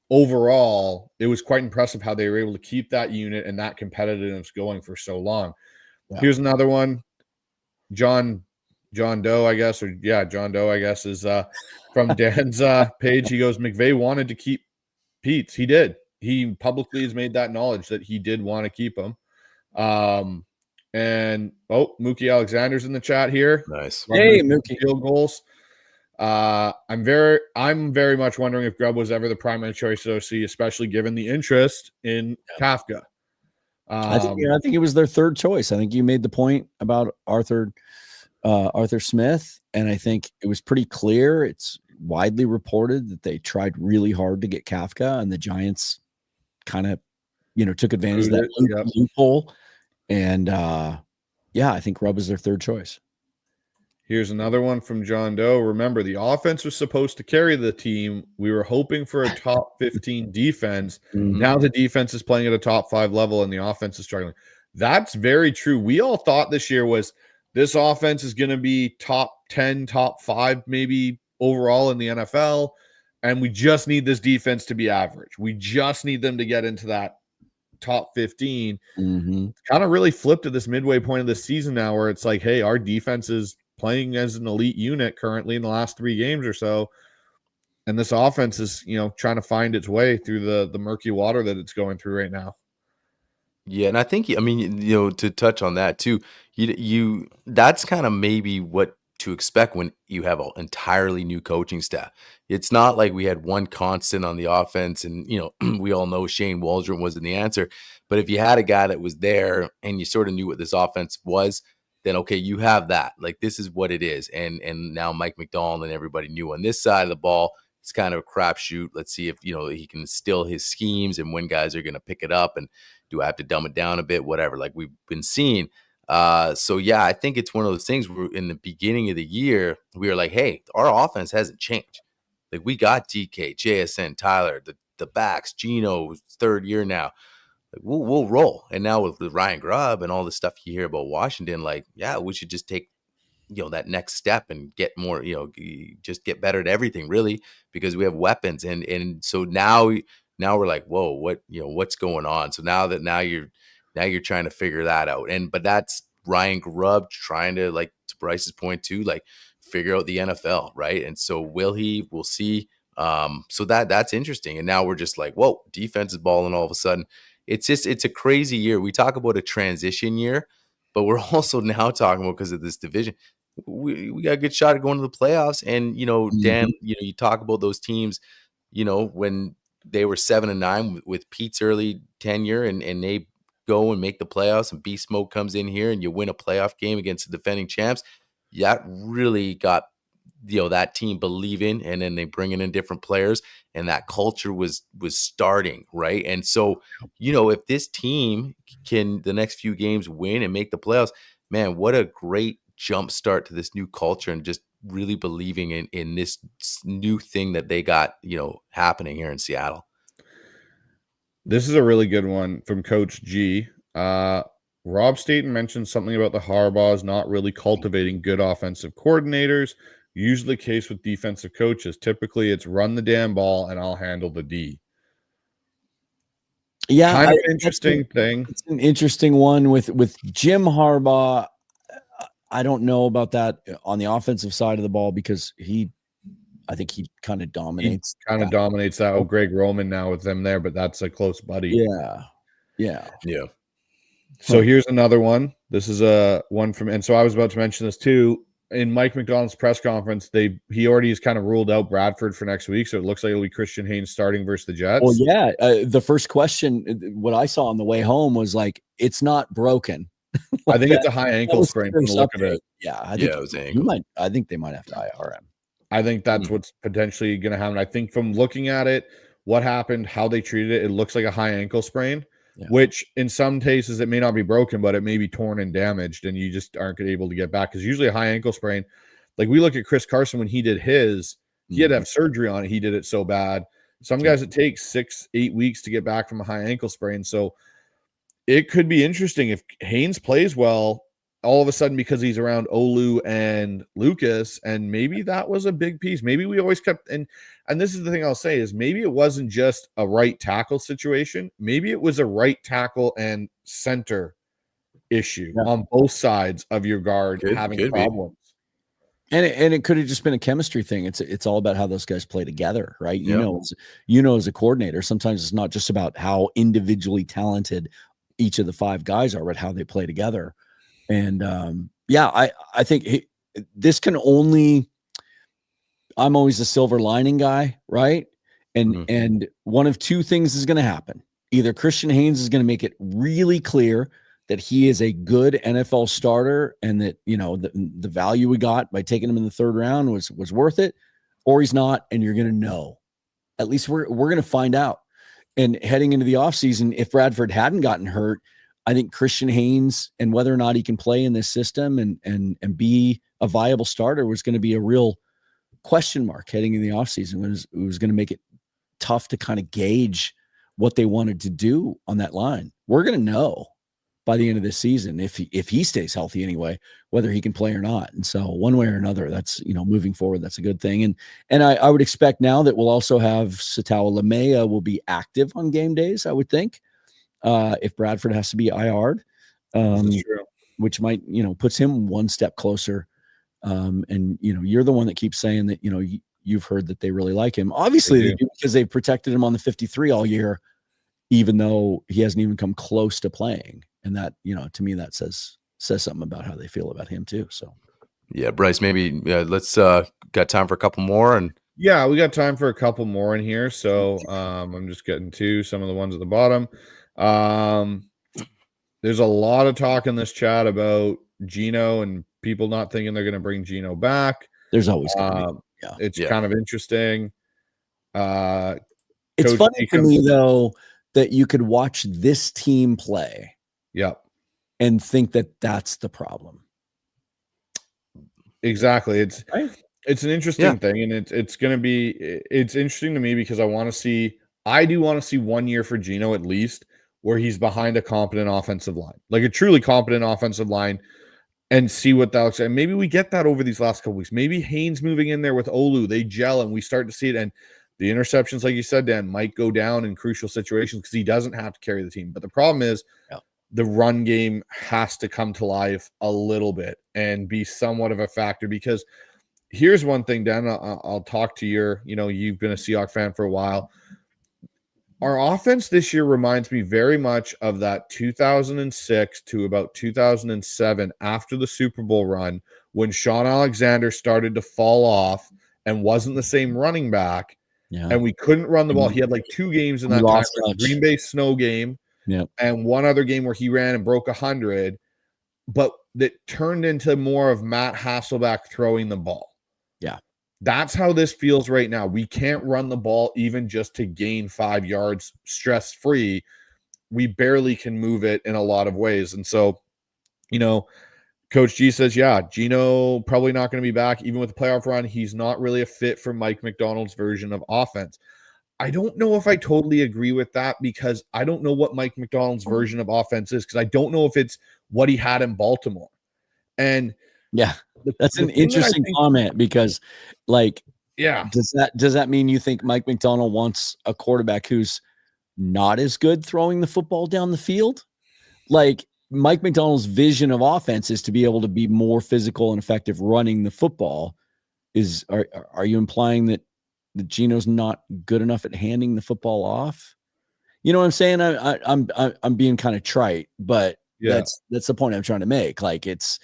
overall, it was quite impressive how they were able to keep that unit and that competitiveness going for so long. Yeah. Here's another one. John Doe, I guess, John Doe, I guess, is from Dan's page. He goes, McVay wanted to keep Peets. He did. He publicly has made that knowledge that he did want to keep him. And Mookie Alexander's in the chat here. Nice. Hey, Mookie. Field goals. I'm very much wondering if Grubb was ever the primary choice at OC, especially given the interest in Kafka. I think it was their third choice. I think you made the point about Arthur Smith, and I think it was pretty clear. It's widely reported that they tried really hard to get Kafka, and the Giants kind of, took advantage of that loophole. And I think Grubb is their third choice. Here's another one from John Doe. Remember, the offense was supposed to carry the team. We were hoping for a top 15 defense. Mm-hmm. Now the defense is playing at a top 5 level, and the offense is struggling. That's very true. We all thought this year was this offense is going to be top 10, top 5, maybe overall in the NFL, and we just need this defense to be average. We just need them to get into that top 15. Mm-hmm. Kind of really flipped at this midway point of the season now, where it's like, hey, our defense is playing as an elite unit currently in the last 3 games or so, and this offense is, trying to find its way through the murky water that it's going through right now. Yeah, and I think, to touch on that too, you that's kind of maybe what to expect when you have an entirely new coaching staff. It's not like we had one constant on the offense, and we all know Shane Waldron wasn't the answer. But if you had a guy that was there and you sort of knew what this offense was, then okay, you have that. Like, this is what it is. And now Mike McDonald and everybody knew on this side of the ball, it's kind of a crapshoot. Let's see if he can instill his schemes and when guys are going to pick it up, and do I have to dumb it down a bit, whatever, like we've been seeing. So yeah, I think it's one of those things where in the beginning of the year, we were like, hey, our offense hasn't changed. Like, we got DK, JSN, Tyler, the backs, Geno, third year now. Like, we'll roll. And now with Ryan Grubb and all the stuff you hear about Washington, like, yeah, we should just take, that next step and get more, just get better at everything, really, because we have weapons. And so now we're like, whoa, what's going on? So now you're trying to figure that out. But that's Ryan Grubb trying to, like, to Bryce's point too, like, figure out the NFL, right? And so we'll see. So that's interesting. And now we're just like, whoa, defense is balling all of a sudden. It's a crazy year. We talk about a transition year, but we're also now talking about, because of this division, we got a good shot at going to the playoffs. And, Dan, you talk about those teams, when they were 7-9 with Pete's early tenure, and they go and make the playoffs, and Beast Mode comes in here and you win a playoff game against the defending champs. That really got, that team believing, and then they bring in different players, and that culture was starting, right? And so, if this team can the next few games win and make the playoffs, man, what a great jump start to this new culture, and just really believing in this new thing that they got, happening here in Seattle. This is a really good one from Coach G. Rob Staten mentioned something about the Harbaughs not really cultivating good offensive coordinators. Usually the case with defensive coaches. Typically it's run the damn ball and I'll handle the D. Yeah. Kind of interesting thing. It's an interesting one with Jim Harbaugh. I don't know about that on the offensive side of the ball, because I think he kind of dominates. Dominates that. Oh, Greg Roman now with them there, but that's a close buddy. Yeah. So here's another one. This is a one from, and so I was about to mention this too. in Mike McDonald's press conference, he already has kind of ruled out Bradford for next week, so it looks like it'll be Christian Haynes starting versus the Jets. Well, yeah. The first question, what I saw on the way home was like, it's not broken. I think it's a high ankle sprain from the look of it. Yeah, I think it was ankle. I think they might have to IR him. I think that's what's potentially going to happen. I think from looking at it, what happened, how they treated it, it looks like a high ankle sprain, which in some cases it may not be broken, but it may be torn and damaged, and you just aren't able to get back. Because usually a high ankle sprain, like we look at Chris Carson when he did his, he had to have surgery on it. He did it so bad. Some guys it takes 6-8 weeks to get back from a high ankle sprain. So it could be interesting if Haynes plays well all of a sudden because he's around Olu and Lucas, and maybe that was a big piece. Maybe we always kept, and this is the thing I'll say is maybe it wasn't just a right tackle situation. Maybe it was a right tackle and center issue on both sides of your guard having problems. And it could have just been a chemistry thing. It's all about how those guys play together, right? You know, as a coordinator, sometimes it's not just about how individually talented each of the 5 guys are, but how they play together. And I think this can only. I'm always a silver lining guy, right? And one of 2 things is going to happen. Either Christian Haynes is going to make it really clear that he is a good NFL starter, and that the value we got by taking him in the 3rd round was worth it, or he's not, and you're going to know. At least we're going to find out. And heading into the offseason, if Bradford hadn't gotten hurt, I think Christian Haynes and whether or not he can play in this system and be a viable starter was going to be a real question mark heading in the offseason. It was going to make it tough to kind of gauge what they wanted to do on that line. We're going to know by the end of this season if he stays healthy anyway, whether he can play or not. And so one way or another, that's, moving forward, that's a good thing. And I would expect now that we'll also have Satawa Lamea will be active on game days, I would think. If Bradford has to be IR'd, which might, puts him one step closer. And you're the one that keeps saying that, you've heard that they really like him. Obviously they do, because they've protected him on the 53 all year, even though he hasn't even come close to playing. And that, to me, that says something about how they feel about him too. So, yeah, Bryce, maybe let's got time for a couple more. And yeah, we got time for a couple more in here. So I'm just getting to some of the ones at the bottom. There's a lot of talk in this chat about Geno and people not thinking they're going to bring Geno back. There's always it's kind of interesting. It's funny to me though that you could watch this team play and think that that's the problem. Exactly. It's an interesting thing, and it's interesting to me because I do want to see 1 year for Geno at least where he's behind a competent offensive line, like a truly competent offensive line, and see what that looks like. And maybe we get that over these last couple weeks. Maybe Haynes moving in there with Olu, they gel and we start to see it. And the interceptions, like you said, Dan, might go down in crucial situations because he doesn't have to carry the team. But the problem is the run game has to come to life a little bit and be somewhat of a factor, because here's one thing, Dan, I'll talk to you've been a Seahawks fan for a while. Our offense this year reminds me very much of that 2006 to about 2007 after the Super Bowl run, when Sean Alexander started to fall off and wasn't the same running back, and we couldn't run the ball. He had like 2 games in that time, Green Bay snow game, and one other game where he ran and broke 100, but that turned into more of Matt Hasselbeck throwing the ball. That's how this feels right now. We can't run the ball even just to gain 5 yards stress-free. We barely can move it in a lot of ways. And so, Coach G says, Geno probably not going to be back. Even with the playoff run, he's not really a fit for Mike McDonald's version of offense. I don't know if I totally agree with that, because I don't know what Mike McDonald's version of offense is, because I don't know if it's what he had in Baltimore. And that's an interesting comment, because does that mean you think Mike McDonald wants a quarterback who's not as good throwing the football down the field? Like, Mike McDonald's vision of offense is to be able to be more physical and effective running the football. Are you implying that Geno's not good enough at handing the football off? You know what I'm saying? I'm being kind of trite, but that's the point I'm trying to make. Like, it's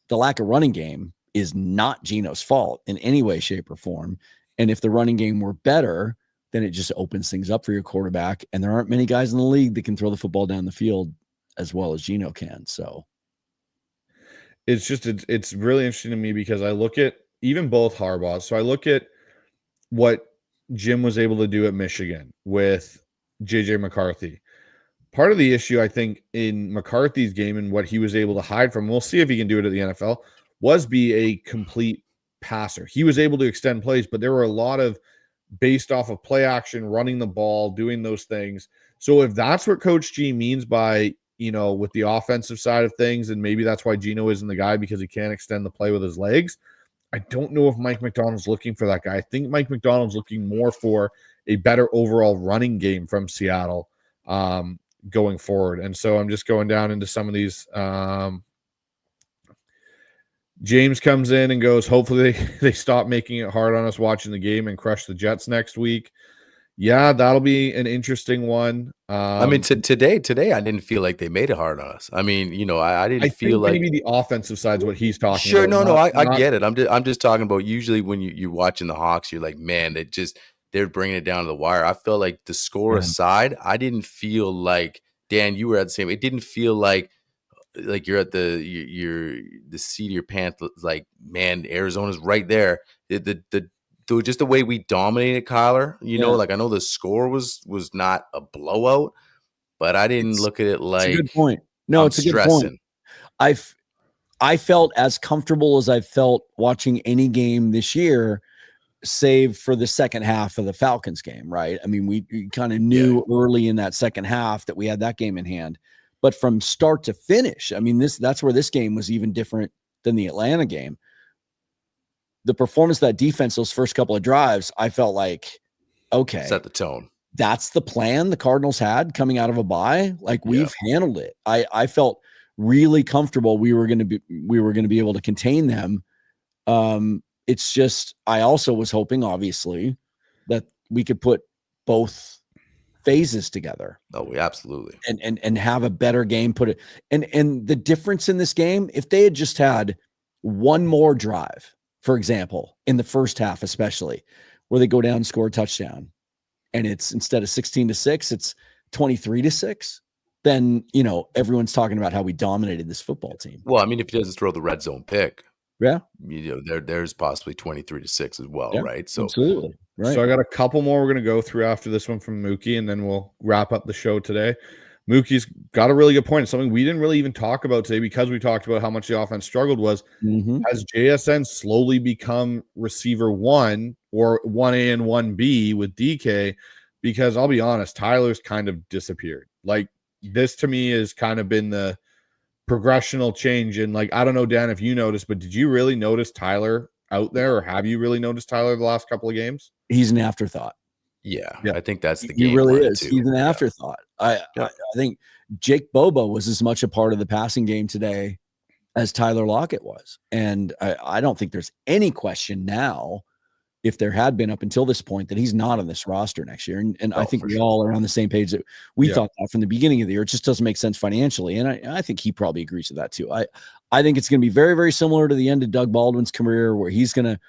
the lack of running game is not Geno's fault in any way, shape, or form. And if the running game were better, then it just opens things up for your quarterback. And there aren't many guys in the league that can throw the football down the field as well as Geno can. So it's really interesting to me because I look at even both Harbaughs. So I look at what Jim was able to do at Michigan with JJ McCarthy. Part of the issue, I think, in McCarthy's game and what he was able to hide from, we'll see if he can do it at the NFL, was be a complete passer. He was able to extend plays, but there were a lot of based off of play action, running the ball, doing those things. So if that's what Coach G means by, with the offensive side of things, and maybe that's why Geno isn't the guy because he can't extend the play with his legs, I don't know if Mike McDonald's looking for that guy. I think Mike McDonald's looking more for a better overall running game from Seattle going forward. And so I'm just going down into some of these. James comes in and goes, hopefully they stop making it hard on us watching the game and crush the Jets next week. Yeah, that'll be an interesting one. Today, I didn't feel like they made it hard on us. I didn't feel like maybe the offensive side's what he's talking about. Sure, I get it. I'm just talking about usually when you're watching the Hawks, you're like, man, they're bringing it down to the wire. I felt like the score aside, I didn't feel like, Dan, you were at the same. It didn't feel like you're at the seat of your pants. Like, man, Arizona's right there. Just the way we dominated Kyler, I know the score was not a blowout, but I didn't look at it like. It's a good point. No, it's a good point. I felt as comfortable as I felt watching any game this year, save for the second half of the Falcons game, right? I mean, we kind of knew early in that second half that we had that game in hand. But from start to finish, I mean, that's where this game was even different than the Atlanta game. The performance of that defense, those first couple of drives, I felt like, okay, set the tone. That's the plan the Cardinals had coming out of a bye. Like, we've handled it. I felt really comfortable we were going to be able to contain them. It's just, I also was hoping, obviously, that we could put both phases together. Oh, absolutely. And have a better game, and the difference in this game, if they had just had one more drive, for example, in the first half, especially, where they go down and score a touchdown, and it's instead of 16-6, it's 23-6, then, everyone's talking about how we dominated this football team. Well, I mean, if he doesn't throw the red zone pick, yeah, there's possibly 23-6 as well, right? So absolutely. Right. So I got a couple more we're going to go through after this one from Mookie, and then we'll wrap up the show today. Mookie's got a really good point. Something we didn't really even talk about today because we talked about how much the offense struggled was, has JSN slowly become receiver one or 1A and 1B with DK? Because I'll be honest, Tyler's kind of disappeared. Like, this to me has kind of been the progressional change. And I don't know, Dan, if you noticed, but did you really notice Tyler out there, or have you really noticed Tyler the last couple of games? He's an afterthought. Yeah. I think that's the game. He really is. Too. He's an afterthought. I think Jake Bobo was as much a part of the passing game today as Tyler Lockett was. And I don't think there's any question now, if there had been up until this point, that he's not on this roster next year. And I think we all are on the same page that we thought that from the beginning of the year. It just doesn't make sense financially. And I think he probably agrees with that too. I think it's going to be very, very similar to the end of Doug Baldwin's career, where the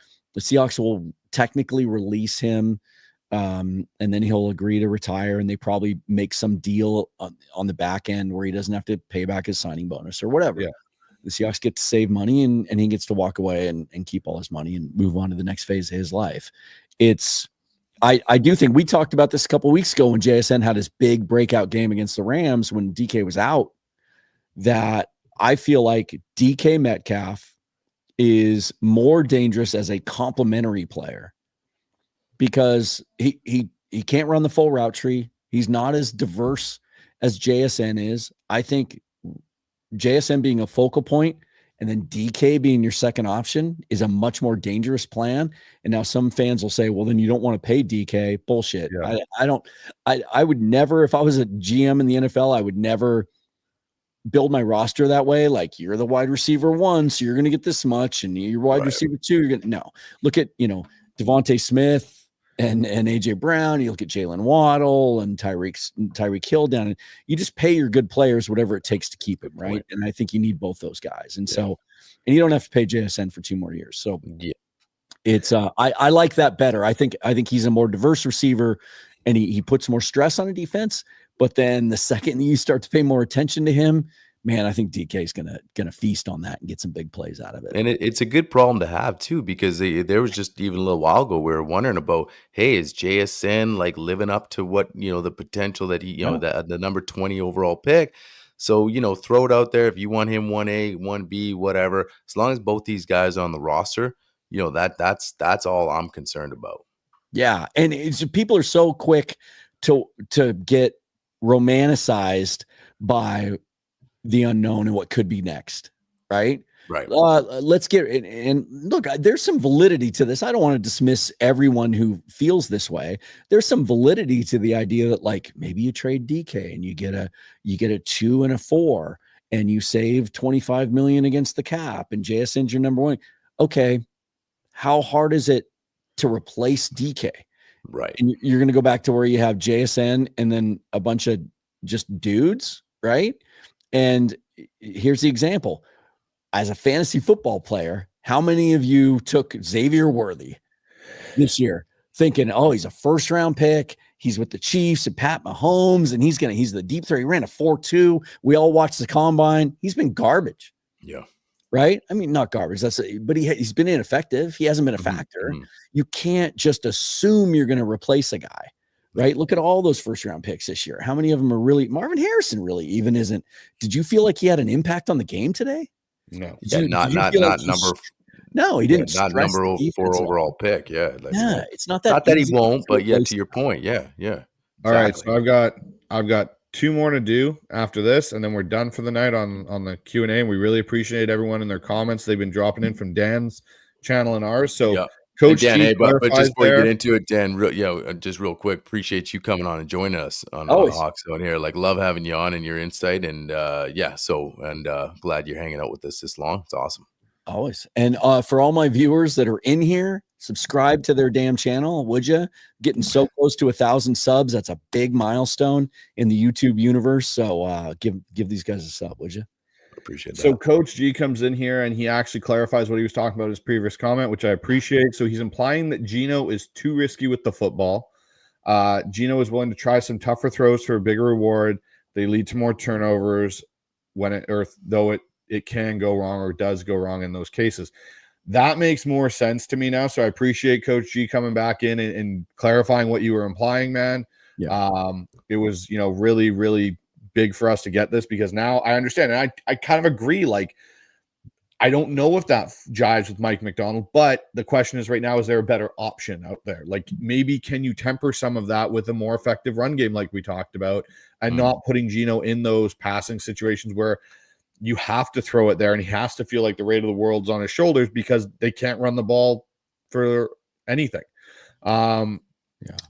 Seahawks will technically release him. And then he'll agree to retire, and they probably make some deal on the back end where he doesn't have to pay back his signing bonus or whatever. Yeah. The Seahawks get to save money, and he gets to walk away and keep all his money and move on to the next phase of his life. I do think we talked about this a couple of weeks ago when JSN had his big breakout game against the Rams when DK was out, that I feel like DK Metcalf is more dangerous as a complementary player because he can't run the full route tree. He's not as diverse as JSN is. I think JSN being a focal point and then DK being your second option is a much more dangerous plan. And now some fans will say, well, then you don't want to pay DK. Bullshit. Yeah. I would never, if I was a GM in the NFL, I would never build my roster that way. Like, you're the wide receiver one, so you're going to get this much, and you're wide receiver two, you're going to, no. Look at, Devontae Smith and AJ Brown. You look at Jalen Waddle and Tyreek Hill down, and you just pay your good players whatever it takes to keep him, right? And I think you need both those guys. And so and you don't have to pay JSN for 2 more years. So yeah, it's I like that better. I think he's a more diverse receiver, and he puts more stress on a defense. But then the second you start to pay more attention to him, man, I think DK is gonna feast on that and get some big plays out of it. and it's a good problem to have too, because there was just even a little while ago we were wondering about, hey, is JSN like living up to what the potential that he the number 20 overall pick? So throw it out there if you want him 1A, 1B, whatever. As long as both these guys are on the roster, that's all I'm concerned about. Yeah, and people are so quick to get romanticized by the unknown and what could be next, right? Right. Let's get and look, there's some validity to this. I don't want to dismiss everyone who feels this way. There's some validity to the idea that like maybe you trade DK and you get a 2 and a 4 and you save $25 million against the cap and JSN's your number 1. Okay, how hard is it to replace DK? Right. And you're going to go back to where you have JSN and then a bunch of just dudes, right? And here's the example. As a fantasy football player, how many of you took Xavier Worthy this year thinking, oh, he's a first round pick. He's with the Chiefs and Pat Mahomes, and he's the deep threat. He ran a 4.2. We all watched the combine. He's been garbage. Yeah. Right? I mean, not garbage. But he's been ineffective. He hasn't been a factor. Mm-hmm. You can't just assume you're going to replace a guy, right? Look at all those first round picks this year. How many of them are really? Marvin Harrison really even isn't. Did you feel like he had an impact on the game today? No. Not number. No, he didn't. Not number 4 overall pick. Yeah. Yeah, it's not that. Not that he won't, but yeah, to your point. Yeah. Yeah. All right. So I've got 2 more to do after this, and then we're done for the night on the Q&A. And we really appreciate everyone and their comments they've been dropping in from Dan's channel and ours. So yeah. Coach Dan, G but just before you there. get into it, Dan, just real quick, appreciate you coming on and joining us on HawkZone here. Like, love having you on and your insight, and glad you're hanging out with us this long. It's awesome. Always. And for all my viewers that are in here, subscribe to their damn channel, would you? Getting so close to 1,000 subs. That's a big milestone in the YouTube universe. So give these guys a sub, would you? Appreciate that. So Coach G comes in here and he actually clarifies what he was talking about in his previous comment, which I appreciate. So he's implying that Geno is too risky with the football. Geno is willing to try some tougher throws for a bigger reward. They lead to more turnovers though it can go wrong or does go wrong in those cases. That makes more sense to me now. So I appreciate Coach G coming back in and clarifying what you were implying, man. Yeah. It was, really, really big for us to get this, because now I understand. And I kind of agree. Like, I don't know if that jives with Mike McDonald, but the question is right now, is there a better option out there? Like, maybe can you temper some of that with a more effective run game like we talked about, and not putting Geno in those passing situations where you have to throw it there and he has to feel like the weight of the world's on his shoulders because they can't run the ball for anything.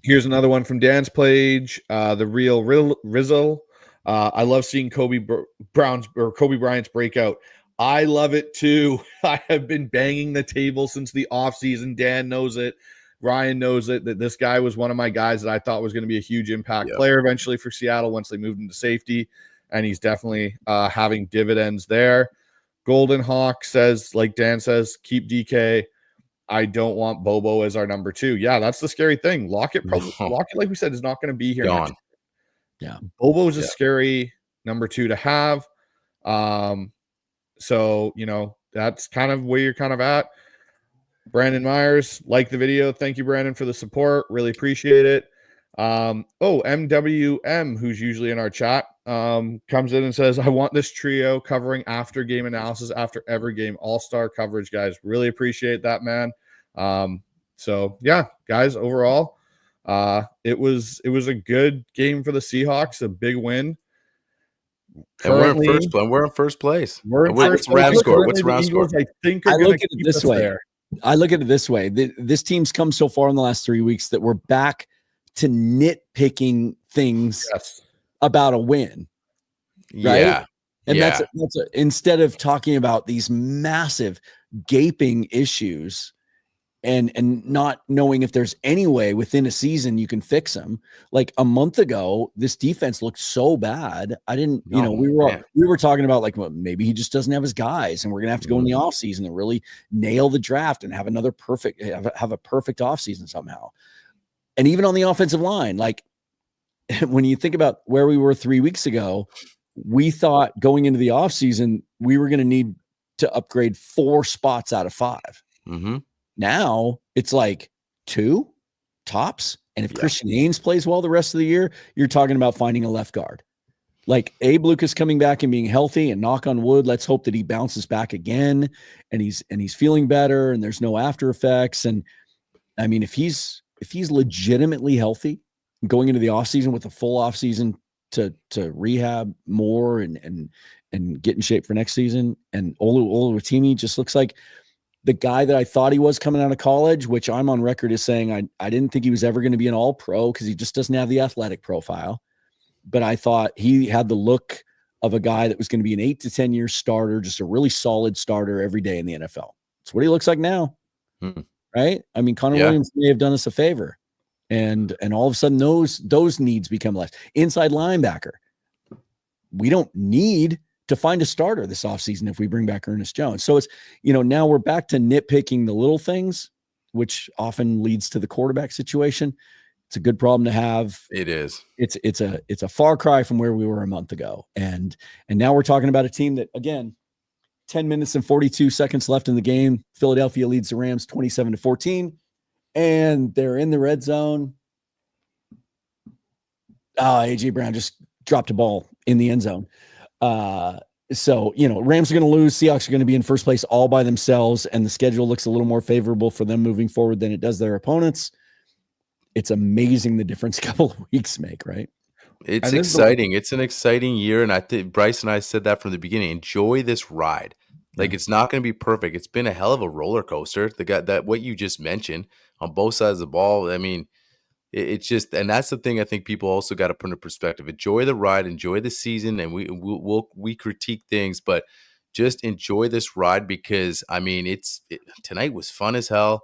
Here's another one from Dan's page. The real Rizzle. I love seeing Kobe Bryant's breakout. I love it too. I have been banging the table since the offseason. Dan knows it. Ryan knows it, that this guy was one of my guys that I thought was going to be a huge impact player eventually for Seattle once they moved into safety. And he's definitely having dividends there. Golden Hawk says, like Dan says, keep DK. I don't want Bobo as our number 2. Yeah, that's the scary thing. Lockett, like we said, is not going to be here. Gone. Yeah. Bobo is a scary number 2 to have. So, that's kind of where you're kind of at. Brandon Myers, like the video. Thank you, Brandon, for the support. Really appreciate it. MWM, who's usually in our chat, comes in and says, I want this trio covering after game analysis after every game. All-star coverage, guys. Really appreciate that, man. So yeah, guys, overall, it was a good game for the Seahawks, a big win. And we're in first place. We're in first place. What's the round score? What's the round score? I think I look at it this way. I look at it this way. This team's come so far in the last 3 weeks that we're back to nitpicking things about a win. Right? Yeah. And that's instead of talking about these massive gaping issues, and not knowing if there's any way within a season you can fix them. Like a month ago, this defense looked so bad. I didn't, we were talking about like, well, maybe he just doesn't have his guys, and we're gonna have to go in the offseason and really nail the draft and have another have a perfect offseason somehow. And even on the offensive line, like when you think about where we were 3 weeks ago, we thought going into the offseason we were going to need to upgrade 4 spots out of 5. Mm-hmm. Now it's like 2 tops. And if Christian Haynes plays well the rest of the year, you're talking about finding a left guard. Like Abe Lucas coming back and being healthy, and knock on wood, let's hope that he bounces back again and he's feeling better and there's no after effects. And I mean, if he's legitimately healthy going into the offseason with a full offseason to rehab more and get in shape for next season, and Oluwatimi just looks like the guy that I thought he was coming out of college, which I'm on record as saying I didn't think he was ever going to be an all-pro because he just doesn't have the athletic profile. But I thought he had the look of a guy that was going to be an 8 to 10 year starter, just a really solid starter every day in the NFL. It's what he looks like now, right? I mean, Connor Williams may have done us a favor, and all of a sudden those needs become less. Inside linebacker, we don't need to find a starter this offseason if we bring back Ernest Jones. So it's, now we're back to nitpicking the little things, which often leads to the quarterback situation. It's a good problem to have. It is. It's a far cry from where we were a month ago. And now we're talking about a team that, again, 10 minutes and 42 seconds left in the game. Philadelphia leads the Rams 27-14, and they're in the red zone. AJ Brown just dropped a ball in the end zone. So, Rams are going to lose. Seahawks are going to be in first place all by themselves, and the schedule looks a little more favorable for them moving forward than it does their opponents. It's amazing the difference a couple of weeks make, right? It's exciting. It's an exciting year, and I think Bryce and I said that from the beginning. Enjoy this ride. Like, it's not going to be perfect. It's been a hell of a roller coaster. What you just mentioned on both sides of the ball. I mean, it's just, and that's the thing I think people also got to put into perspective. Enjoy the ride, enjoy the season, and we critique things, but just enjoy this ride because I mean, tonight was fun as hell,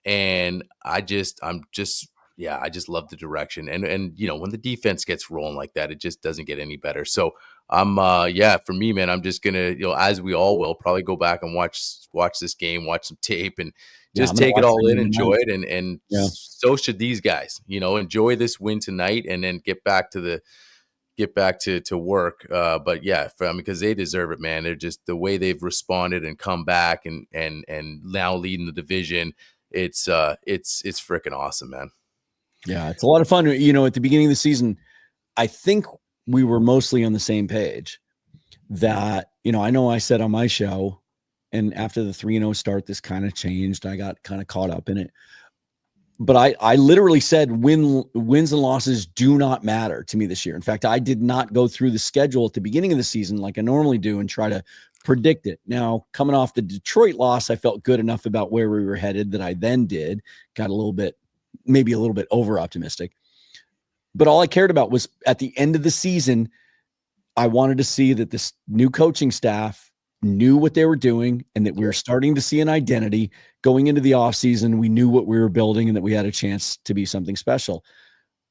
and I just love the direction, and when the defense gets rolling like that, it just doesn't get any better. So for me, man, I'm just gonna as we all will probably go back and watch this game, watch some tape, and just take it all in, enjoy it, and so should these guys. Enjoy this win tonight, and then get back to work. But because they deserve it, man. They're just the way they've responded and come back and now leading the division. It's freaking awesome, man. Yeah, it's a lot of fun. At the beginning of the season, I think we were mostly on the same page. That I know I said on my show. And after the 3-0 start, this kind of changed. I got kind of caught up in it. But I literally said wins and losses do not matter to me this year. In fact, I did not go through the schedule at the beginning of the season like I normally do and try to predict it. Now, coming off the Detroit loss, I felt good enough about where we were headed that I then got maybe a little bit over optimistic. But all I cared about was at the end of the season, I wanted to see that this new coaching staff knew what they were doing and that we were starting to see an identity going into the offseason. We knew what we were building and that we had a chance to be something special.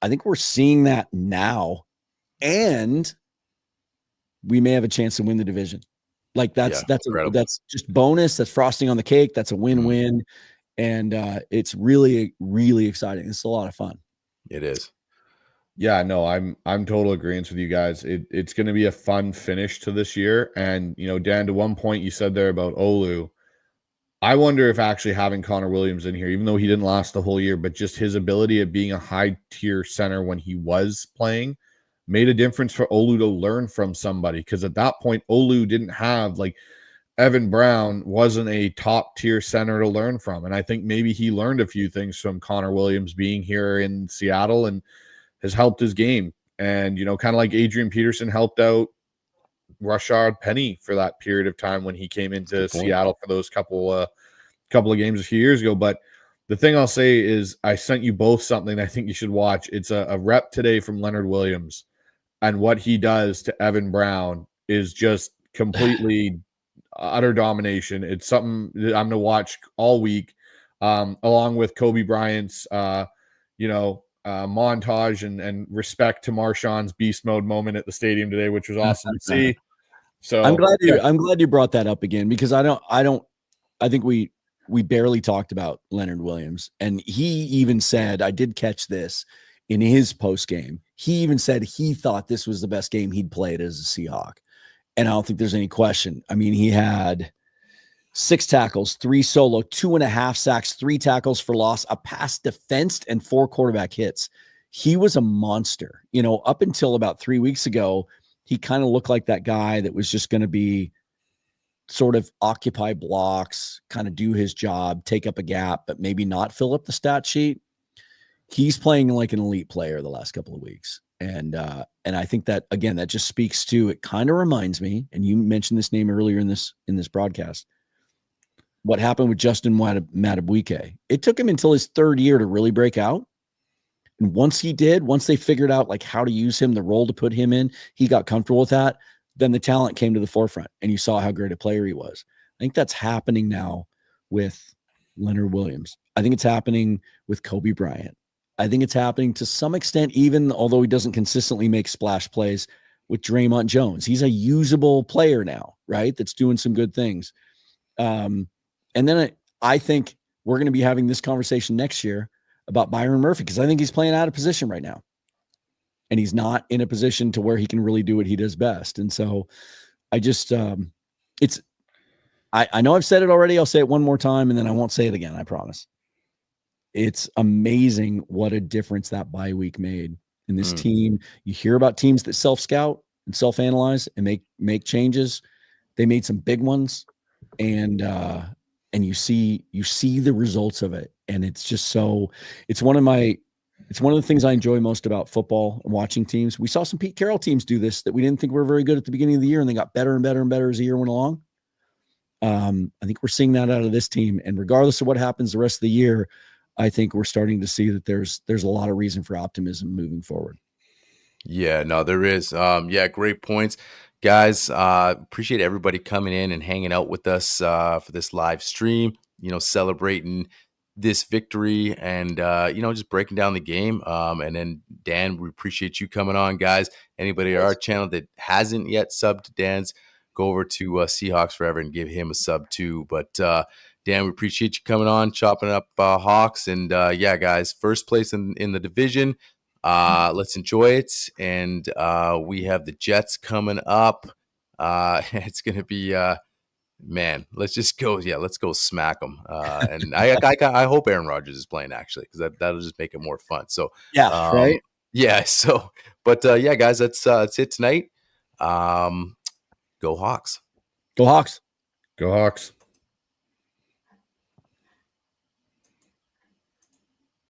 I think we're seeing that now, and we may have a chance to win the division. Like that's just bonus. That's frosting on the cake. That's a win-win. And it's really, really exciting. It's a lot of fun. It is. Yeah, no, I'm total agreement with you guys. It's going to be a fun finish to this year. And, Dan, to one point you said there about Olu, I wonder if actually having Connor Williams in here, even though he didn't last the whole year, but just his ability of being a high-tier center when he was playing made a difference for Olu to learn from somebody. Because at that point, Olu didn't have, Evan Brown wasn't a top-tier center to learn from. And I think maybe he learned a few things from Connor Williams being here in Seattle and has helped his game. And, kind of like Adrian Peterson helped out Rashard Penny for that period of time when he came into Seattle for those couple of games a few years ago. But the thing I'll say is I sent you both something I think you should watch. It's a rep today from Leonard Williams, and what he does to Evan Brown is just completely utter domination. It's something that I'm going to watch all week. along with Kobe Bryant's, montage and respect to Marshawn's beast mode moment at the stadium today, which was awesome to see. So I'm glad you brought that up again, because I think we barely talked about Leonard Williams, and he even said, I did catch this in his post game. He even said he thought this was the best game he'd played as a Seahawk. And I don't think there's any question. I mean, he had 6 tackles, 3 solo, 2.5 sacks, 3 tackles for loss, a pass defensed, and 4 quarterback hits. He was a monster. Up until about 3 weeks ago, he kind of looked like that guy that was just going to be sort of occupy blocks, kind of do his job, take up a gap, but maybe not fill up the stat sheet. He's playing like an elite player the last couple of weeks. And I think that, again, that just speaks to, it kind of reminds me, and you mentioned this name earlier in this broadcast, what happened with Justin Madubuike. It took him until his 3rd year to really break out. And once they figured out like how to use him, the role to put him in, he got comfortable with that. Then the talent came to the forefront, and you saw how great a player he was. I think that's happening now with Leonard Williams. I think it's happening with Kobe Bryant. I think it's happening to some extent, even although he doesn't consistently make splash plays, with Draymond Jones. He's a usable player now, right? That's doing some good things. And then I think we're going to be having this conversation next year about Byron Murphy, because I think he's playing out of position right now. And he's not in a position to where he can really do what he does best. And so I just, I know I've said it already. I'll say it one more time, and then I won't say it again. I promise. It's amazing what a difference that bye week made in this team. You hear about teams that self-scout and self-analyze and make changes. They made some big ones, and you see the results of it. And it's just it's one of the things I enjoy most about football and watching teams. We saw some Pete Carroll teams do this that we didn't think were very good at the beginning of the year, and they got better and better and better as the year went along. I think we're seeing that out of this team. And regardless of what happens the rest of the year, I think we're starting to see that there's a lot of reason for optimism moving forward. Yeah, no, there is. Great points, guys. Appreciate everybody coming in and hanging out with us for this live stream, celebrating this victory and, just breaking down the game. And then Dan, we appreciate you coming on, guys. Anybody on our channel that hasn't yet subbed to Dan's, go over to Seahawks Forever and give him a sub too. But Dan, we appreciate you coming on, chopping up Hawks. And guys, first place in the division. Let's enjoy it. And we have the Jets coming up. It's going to be, let's just go. Yeah, let's go smack them. And I hope Aaron Rodgers is playing, actually, because that'll just make it more fun. So, right. Yeah. So, but guys, that's it tonight. Go Hawks. Go Hawks. Go Hawks.